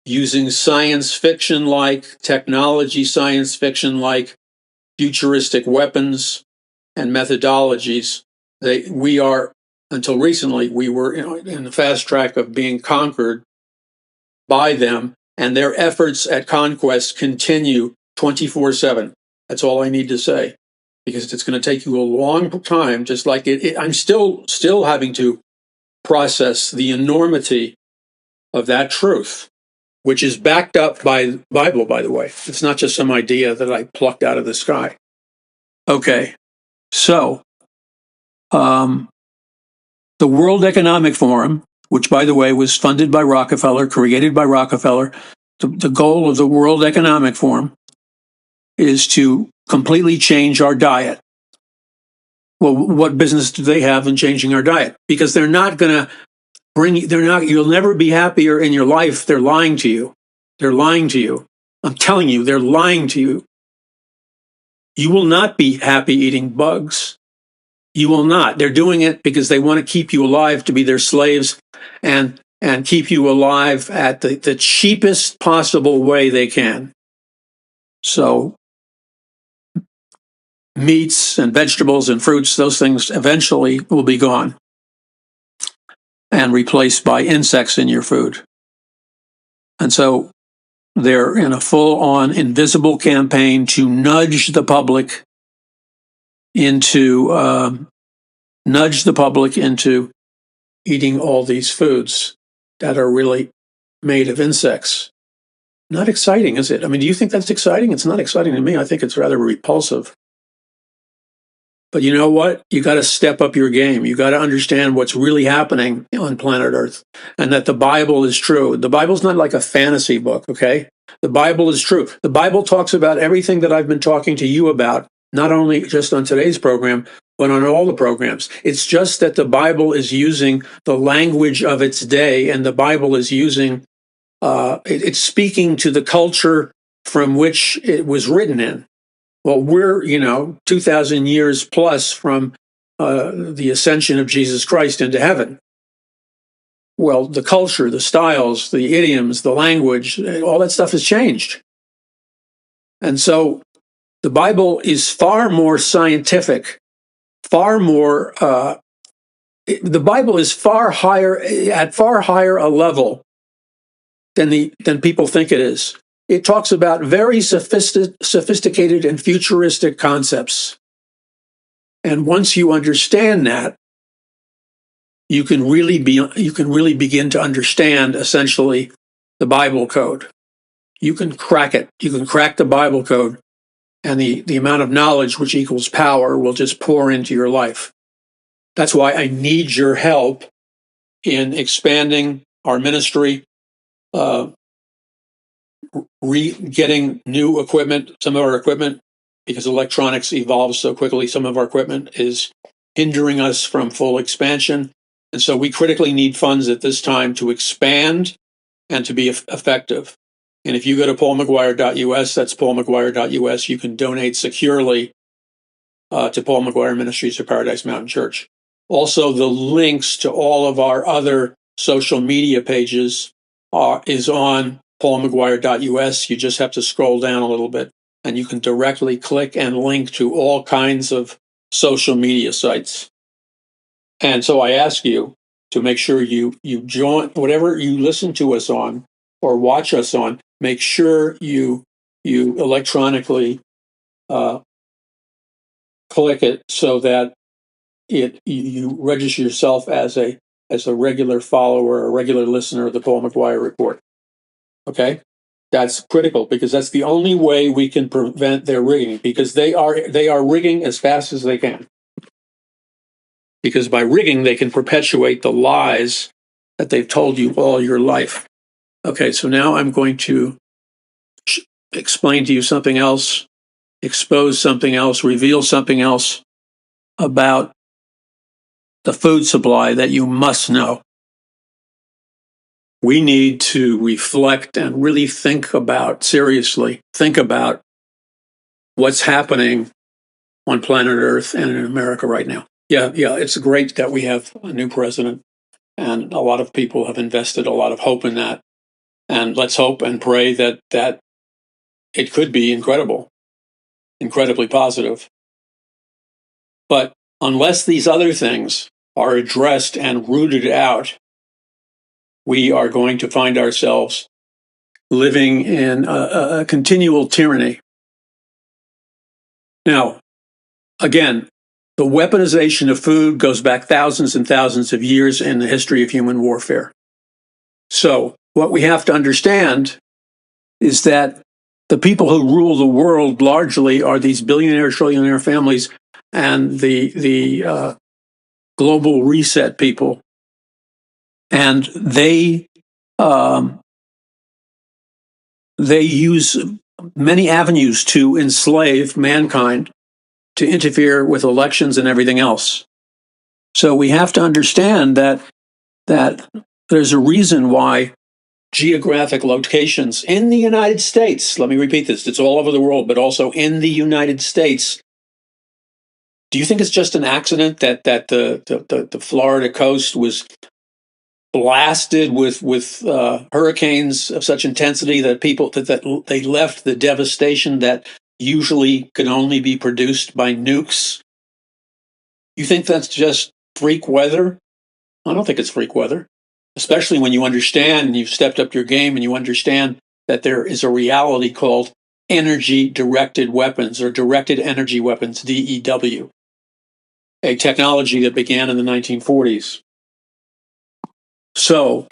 using science fiction-like technology, science fiction-like futuristic weapons and methodologies. We are, until recently, we were in the fast track of being conquered by them, and their efforts at conquest continue 24/7. That's all I need to say, because it's going to take you a long time, just like I'm still having to process the enormity of that truth, which is backed up by the Bible, by the way. It's not just some idea that I plucked out of the sky. Okay, so the World Economic Forum, which, by the way, was funded by Rockefeller, created by Rockefeller, the goal of the World Economic Forum is to completely change our diet. Well, what business do they have in changing our diet? Because they're not going to you'll never be happier in your life. They're lying to you. They're lying to you. I'm telling you, they're lying to you. You will not be happy eating bugs. You will not. They're doing it because they want to keep you alive, to be their slaves, and keep you alive at the cheapest possible way they can. So meats and vegetables and fruits, those things eventually will be gone and replaced by insects in your food. And so they're in a full-on invisible campaign to nudge the public into eating all these foods that are really made of insects. Not exciting, is it? I mean, do you think that's exciting? It's not exciting to me. I think it's rather repulsive. But you know what? You got to step up your game. You got to understand what's really happening on planet Earth, and that the Bible is true. The Bible's not like a fantasy book, okay? The Bible is true. The Bible talks about everything that I've been talking to you about, not only just on today's program, but on all the programs. It's just that the Bible is using the language of its day, and the Bible is using, it's speaking to the culture from which it was written in. Well, we're, 2,000 years plus from the ascension of Jesus Christ into heaven. Well, the culture, the styles, the idioms, the language, all that stuff has changed. And so the Bible is far more scientific, far more, the Bible is at far higher a level than people think it is. It talks about very sophisticated and futuristic concepts. And once you understand that, you can really begin to understand essentially the Bible code. You can crack it. You can crack the Bible code, and the amount of knowledge, which equals power, will just pour into your life. That's why I need your help in expanding our ministry, getting new equipment, some of our equipment, because electronics evolves so quickly, some of our equipment is hindering us from full expansion. And so we critically need funds at this time to expand and to be effective. And if you go to paulmcguire.us, that's paulmcguire.us, you can donate securely to Paul McGuire Ministries of Paradise Mountain Church. Also, the links to all of our other social media pages is on paulmcguire.us. You just have to scroll down a little bit, and you can directly click and link to all kinds of social media sites. And so I ask you to make sure you join whatever you listen to us on or watch us on. Make sure you electronically click it so that you register yourself as a regular follower, a regular listener of the Paul McGuire Report. Okay, that's critical because that's the only way we can prevent their rigging, because they are rigging as fast as they can. Because by rigging, they can perpetuate the lies that they've told you all your life. Okay, so now I'm going to explain to you something else, expose something else, reveal something else about the food supply that you must know. We need to reflect and really seriously think about what's happening on planet Earth and in America right now. Yeah, it's great that we have a new president, and a lot of people have invested a lot of hope in that. And let's hope and pray that it could be incredibly positive. But unless these other things are addressed and rooted out, we are going to find ourselves living in a continual tyranny. Now, again, the weaponization of food goes back thousands and thousands of years in the history of human warfare. So what we have to understand is that the people who rule the world largely are these billionaire, trillionaire families and the global reset people, and they use many avenues to enslave mankind, to interfere with elections and everything else. So we have to understand that there's a reason why geographic locations in the United States, let me repeat this, it's all over the world, but also in the United States. Do you think it's just an accident that the Florida coast was blasted with hurricanes of such intensity that they left the devastation that usually can only be produced by nukes? You think that's just freak weather? I don't think it's freak weather, especially when you understand and you've stepped up your game and you understand that there is a reality called energy directed weapons, or directed energy weapons, DEW, a technology that began in the 1940s. So,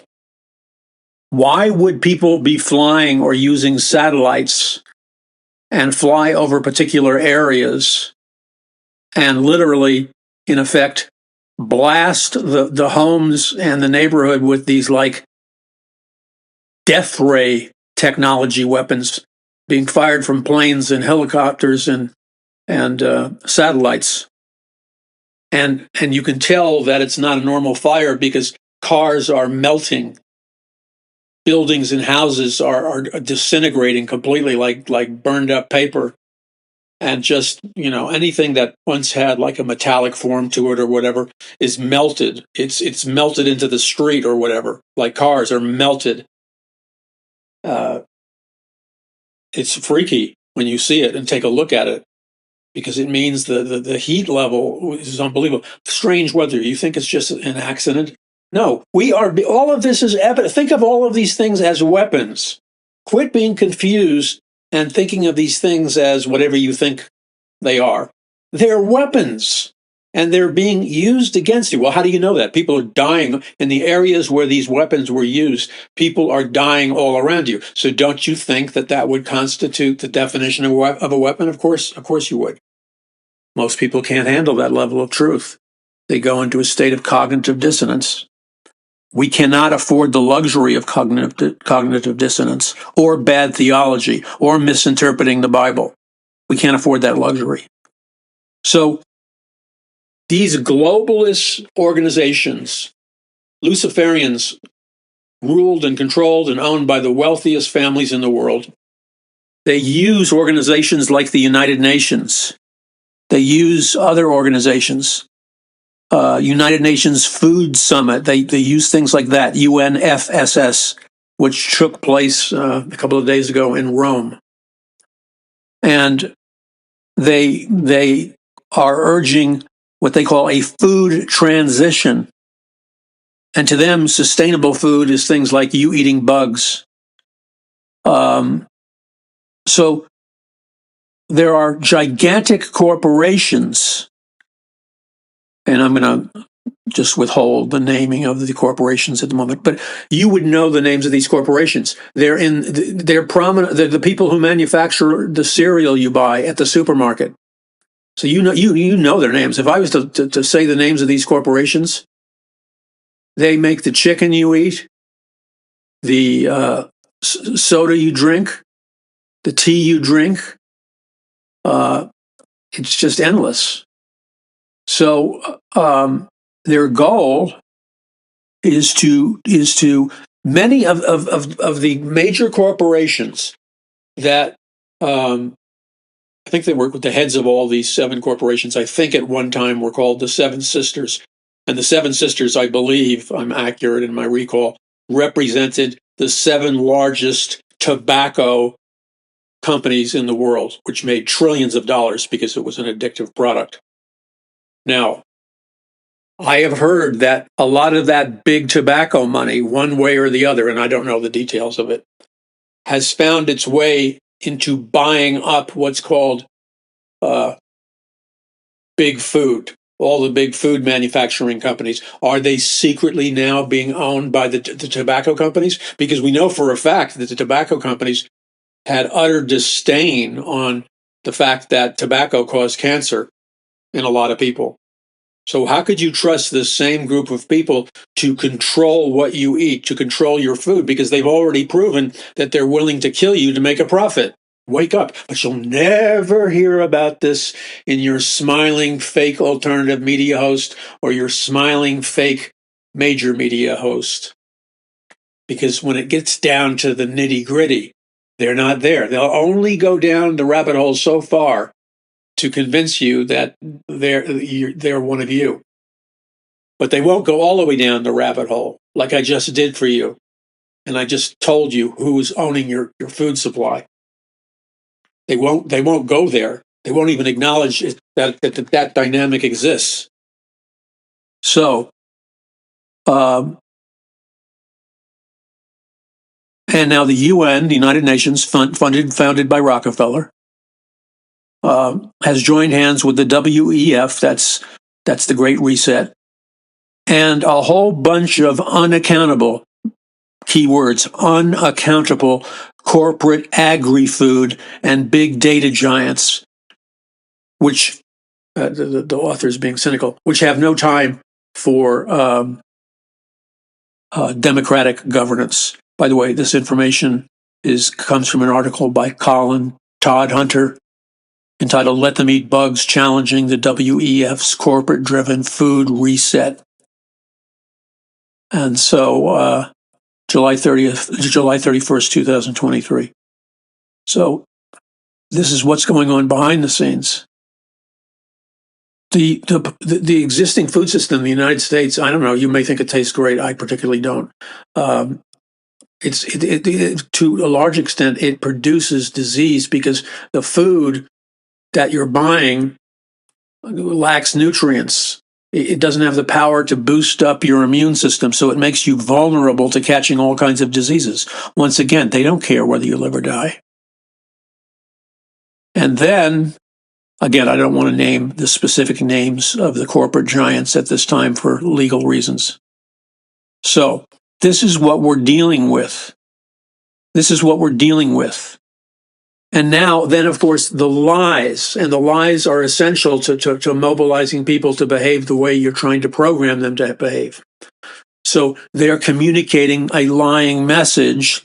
why would people be flying or using satellites and fly over particular areas and literally, in effect, blast the homes and the neighborhood with these like death ray technology weapons being fired from planes and helicopters and satellites? And you can tell that it's not a normal fire because cars are melting. Buildings and houses are disintegrating completely like burned up paper. And just, anything that once had like a metallic form to it or whatever is melted. It's melted into the street or whatever, like cars are melted. It's freaky when you see it and take a look at it, because it means the heat level is unbelievable. Strange weather. You think it's just an accident? No, all of this is evidence. Think of all of these things as weapons. Quit being confused and thinking of these things as whatever you think they are. They're weapons, and they're being used against you. Well, how do you know that? People are dying in the areas where these weapons were used. People are dying all around you. So don't you think that would constitute the definition of a weapon? Of course you would. Most people can't handle that level of truth. They go into a state of cognitive dissonance. We cannot afford the luxury of cognitive dissonance or bad theology or misinterpreting the Bible. We can't afford that luxury. So these globalist organizations, Luciferians, ruled and controlled and owned by the wealthiest families in the world, they use organizations like the United Nations. They use other organizations. United Nations Food Summit. They use things like that, UNFSS, which took place a couple of days ago in Rome. And they are urging what they call a food transition. And to them, sustainable food is things like you eating bugs. So there are gigantic corporations, and I'm going to just withhold the naming of the corporations at the moment. But you would know the names of these corporations. They're prominent. They're the people who manufacture the cereal you buy at the supermarket. So you know their names. If I was to say the names of these corporations, they make the chicken you eat, the soda you drink, the tea you drink. It's just endless. So their goal is to many of the major corporations that I think they work with the heads of all these 7 corporations. I think at one time were called the Seven Sisters. And the Seven Sisters, I believe, I'm accurate in my recall, represented the 7 largest tobacco companies in the world, which made trillions of dollars because it was an addictive product. Now, I have heard that a lot of that big tobacco money, one way or the other, and I don't know the details of it, has found its way into buying up what's called big food. All the big food manufacturing companies. Are they secretly now being owned by the tobacco companies? Because we know for a fact that the tobacco companies had utter disdain on the fact that tobacco caused cancer in a lot of people. So how could you trust this same group of people to control what you eat, to control your food? Because they've already proven that they're willing to kill you to make a profit. Wake up. But you'll never hear about this in your smiling fake alternative media host or your smiling fake major media host. Because when it gets down to the nitty-gritty, they're not there. They'll only go down the rabbit hole so far to convince you that they're one of you. But they won't go all the way down the rabbit hole like I just did for you. And I just told you who's owning your food supply. They won't go there. They won't even acknowledge that dynamic exists. So, and now the UN, the United Nations, founded by Rockefeller, has joined hands with the WEF, that's the Great Reset, and a whole bunch of unaccountable, keywords, unaccountable corporate agri-food and big data giants, which, the authors being cynical, which have no time for democratic governance. By the way, this information comes from an article by Colin Todd Hunter entitled "Let Them Eat Bugs: Challenging the WEF's Corporate-Driven Food Reset." And so July 31st, 2023. So this is what's going on behind the scenes. The existing food system in the United States, I don't know, you may think it tastes great. I particularly don't. To a large extent, it produces disease because the food that you're buying lacks nutrients. It doesn't have the power to boost up your immune system, so it makes you vulnerable to catching all kinds of diseases. Once again, they don't care whether you live or die. And then, again, I don't want to name the specific names of the corporate giants at this time for legal reasons. So this is what we're dealing with. And now, then, of course, the lies are essential to mobilizing people to behave the way you're trying to program them to behave. So they're communicating a lying message.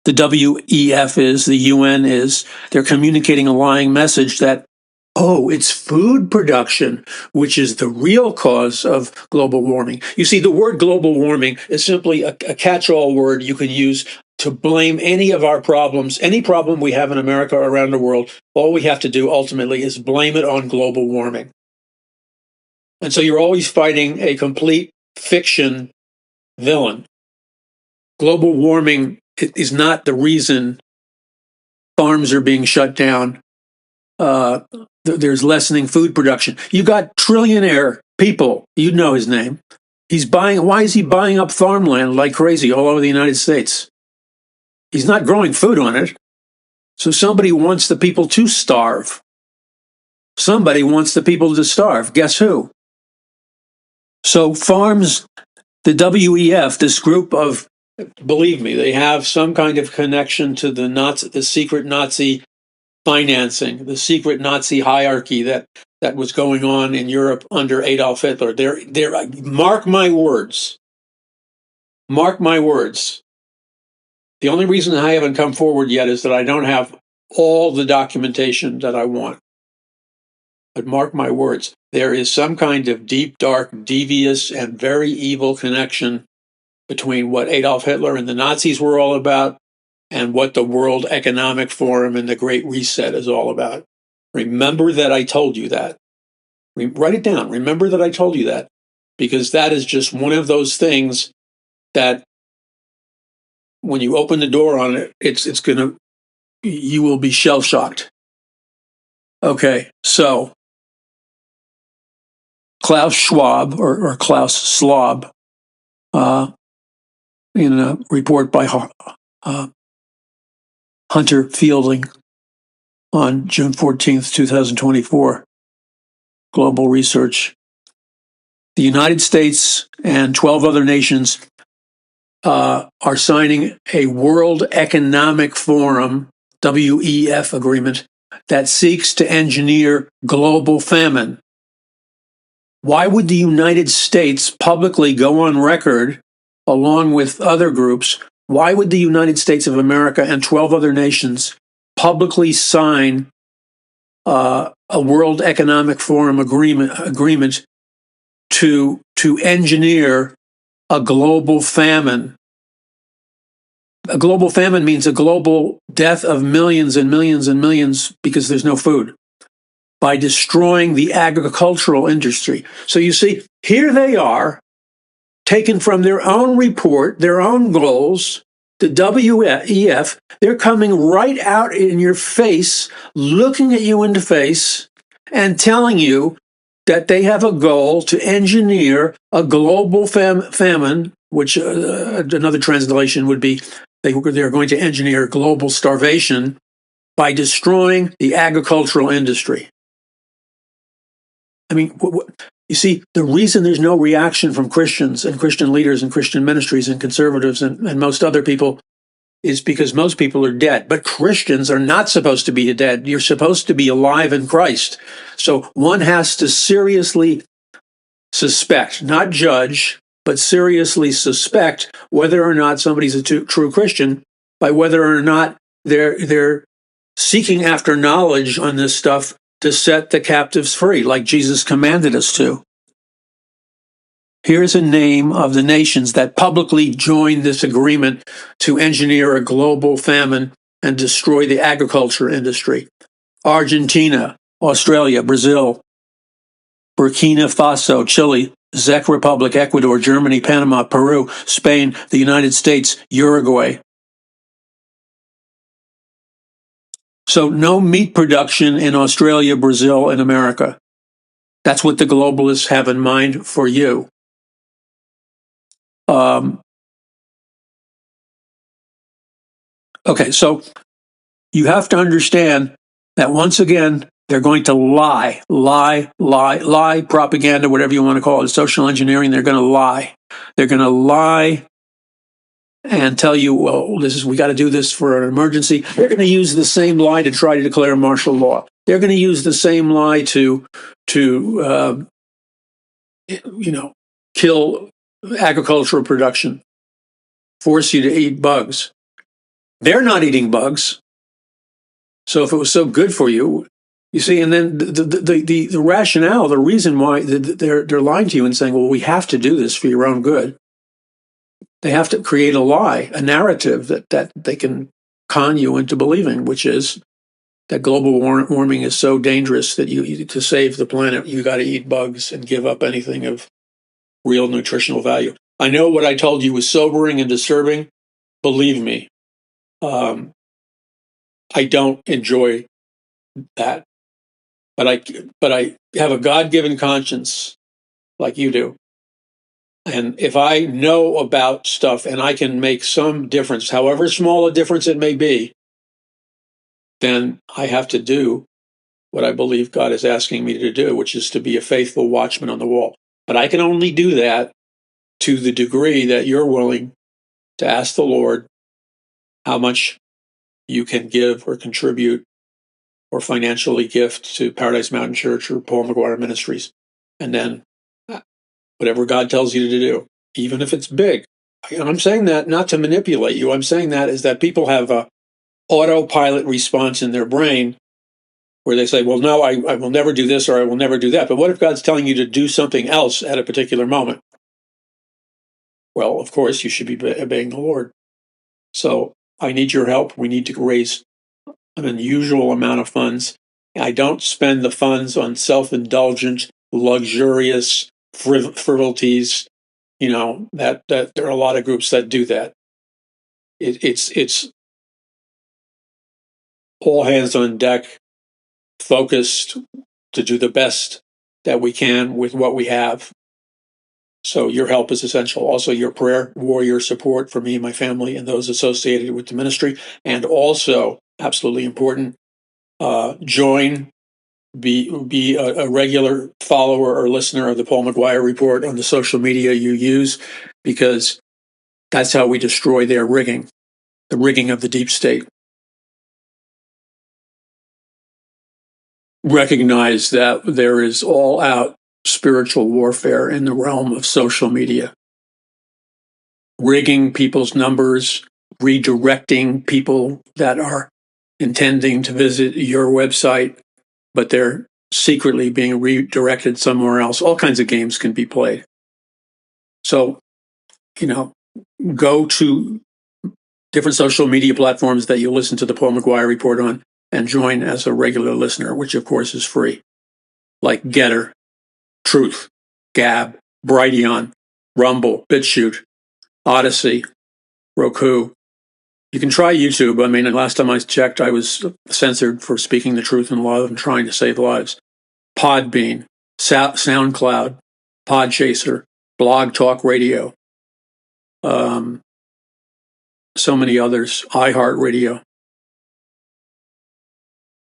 The WEF is, the UN is, they're communicating a lying message that, oh, it's food production, which is the real cause of global warming. You see, the word global warming is simply a catch-all word you can use to blame any of our problems, any problem we have in America or around the world. All we have to do ultimately is blame it on global warming. And so you're always fighting a complete fiction villain. Global warming is not the reason farms are being shut down. There's lessening food production. You got trillionaire people, you know his name. Why is he buying up farmland like crazy all over the United States? He's not growing food on it. So somebody wants the people to starve. Somebody wants the people to starve. Guess who? So farms, the WEF, this group of, believe me, they have some kind of connection to the secret Nazi financing, the secret Nazi hierarchy that was going on in Europe under Adolf Hitler. They're mark my words. Mark my words. The only reason I haven't come forward yet is that I don't have all the documentation that I want. But mark my words, there is some kind of deep, dark, devious, and very evil connection between what Adolf Hitler and the Nazis were all about and what the World Economic Forum and the Great Reset is all about. Remember that I told you that. Write it down. Remember that I told you that, because that is just one of those things that when you open the door on it, you will be shell-shocked. Okay, so Klaus Schwab, or Klaus Schwab, in a report by Hunter Fielding on June 14th, 2024, Global Research. The United States and 12 other nations are signing a World Economic Forum, WEF agreement, that seeks to engineer global famine. Why would the United States publicly go on record, along with other groups, why would the United States of America and 12 other nations publicly sign a World Economic Forum agreement to engineer a global famine? A global famine means a global death of millions and millions and millions because there's no food, by destroying the agricultural industry. So you see, here they are, taken from their own report, their own goals, the WEF. They're coming right out in your face, looking at you in the face, and telling you that they have a goal to engineer a global famine, which another translation would be they're going to engineer global starvation by destroying the agricultural industry. I mean, you see, the reason there's no reaction from Christians and Christian leaders and Christian ministries and conservatives and most other people is because most people are dead. But Christians are not supposed to be dead. You're supposed to be alive in Christ. So one has to seriously suspect, not judge, but seriously suspect whether or not somebody's a true Christian by whether or not they're seeking after knowledge on this stuff to set the captives free, like Jesus commanded us to. Here's a name of the nations that publicly joined this agreement to engineer a global famine and destroy the agriculture industry: Argentina, Australia, Brazil, Burkina Faso, Chile, Czech Republic, Ecuador, Germany, Panama, Peru, Spain, the United States, Uruguay. So no meat production in Australia, Brazil, and America. That's what the globalists have in mind for you. Okay, so you have to understand that once again, they're going to lie, propaganda, whatever you want to call it, social engineering. They're going to lie. They're going to lie and tell you, well, we got to do this for an emergency. They're going to use the same lie to try to declare martial law. They're going to use the same lie to kill agricultural production, force you to eat bugs. They're not eating bugs. So if it was so good for you, you see, and then the rationale, the reason why they're lying to you and saying, well, we have to do this for your own good. They have to create a lie, a narrative that they can con you into believing, which is that global warming is so dangerous that to save the planet, you got to eat bugs and give up anything of real nutritional value. I know what I told you was sobering and disturbing. Believe me, I don't enjoy that, but I have a God-given conscience like you do. And if I know about stuff and I can make some difference, however small a difference it may be, then I have to do what I believe God is asking me to do, which is to be a faithful watchman on the wall. But I can only do that to the degree that you're willing to ask the Lord how much you can give or contribute or financially gift to Paradise Mountain Church or Paul McGuire Ministries. And then whatever God tells you to do, even if it's big. And I'm saying that not to manipulate you. I'm saying that is that people have a autopilot response in their brain where they say, well, no, I will never do this or I will never do that. But what if God's telling you to do something else at a particular moment? Well, of course, you should be obeying the Lord. So I need your help. We need to raise an unusual amount of funds. I don't spend the funds on self-indulgent, luxurious frivolities. You know, that there are a lot of groups that do that. It's all hands on deck, focused to do the best that we can with what we have. So your help is essential. Also, your prayer, warrior support for me, my family, and those associated with the ministry. And also, absolutely important, join, be a regular follower or listener of the Paul McGuire Report on the social media you use, because that's how we destroy their rigging, the rigging of the deep state. Recognize that there is all-out spiritual warfare in the realm of social media. Rigging people's numbers, redirecting people that are intending to visit your website, but they're secretly being redirected somewhere else. All kinds of games can be played. So, you know, go to different social media platforms that you listen to the Paul McGuire Report on and join as a regular listener, which of course is free, like Getter, Truth, Gab, Brighteon, Rumble, BitChute, Odyssey, Roku. You can try YouTube. I mean, last time I checked, I was censored for speaking the truth in love and trying to save lives. Podbean, SoundCloud, Podchaser, Blog Talk Radio, so many others, iHeartRadio,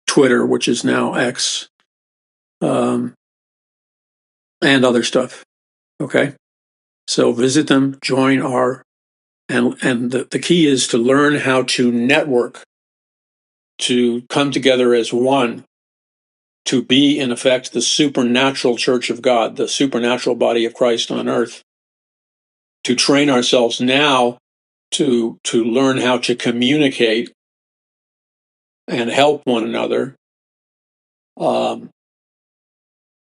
Twitter, which is now X, and other stuff. Okay? So visit them, join and the key is to learn how to network, to come together as one, to be, in effect, the supernatural church of God, the supernatural body of Christ on earth, to train ourselves now to learn how to communicate and help one another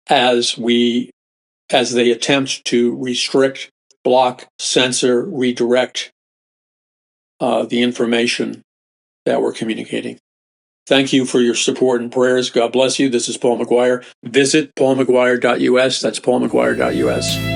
as they attempt to restrict, block, censor, redirect the information that we're communicating. Thank you for your support and prayers. God bless you. This is Paul McGuire. Visit paulmcguire.us. That's paulmcguire.us.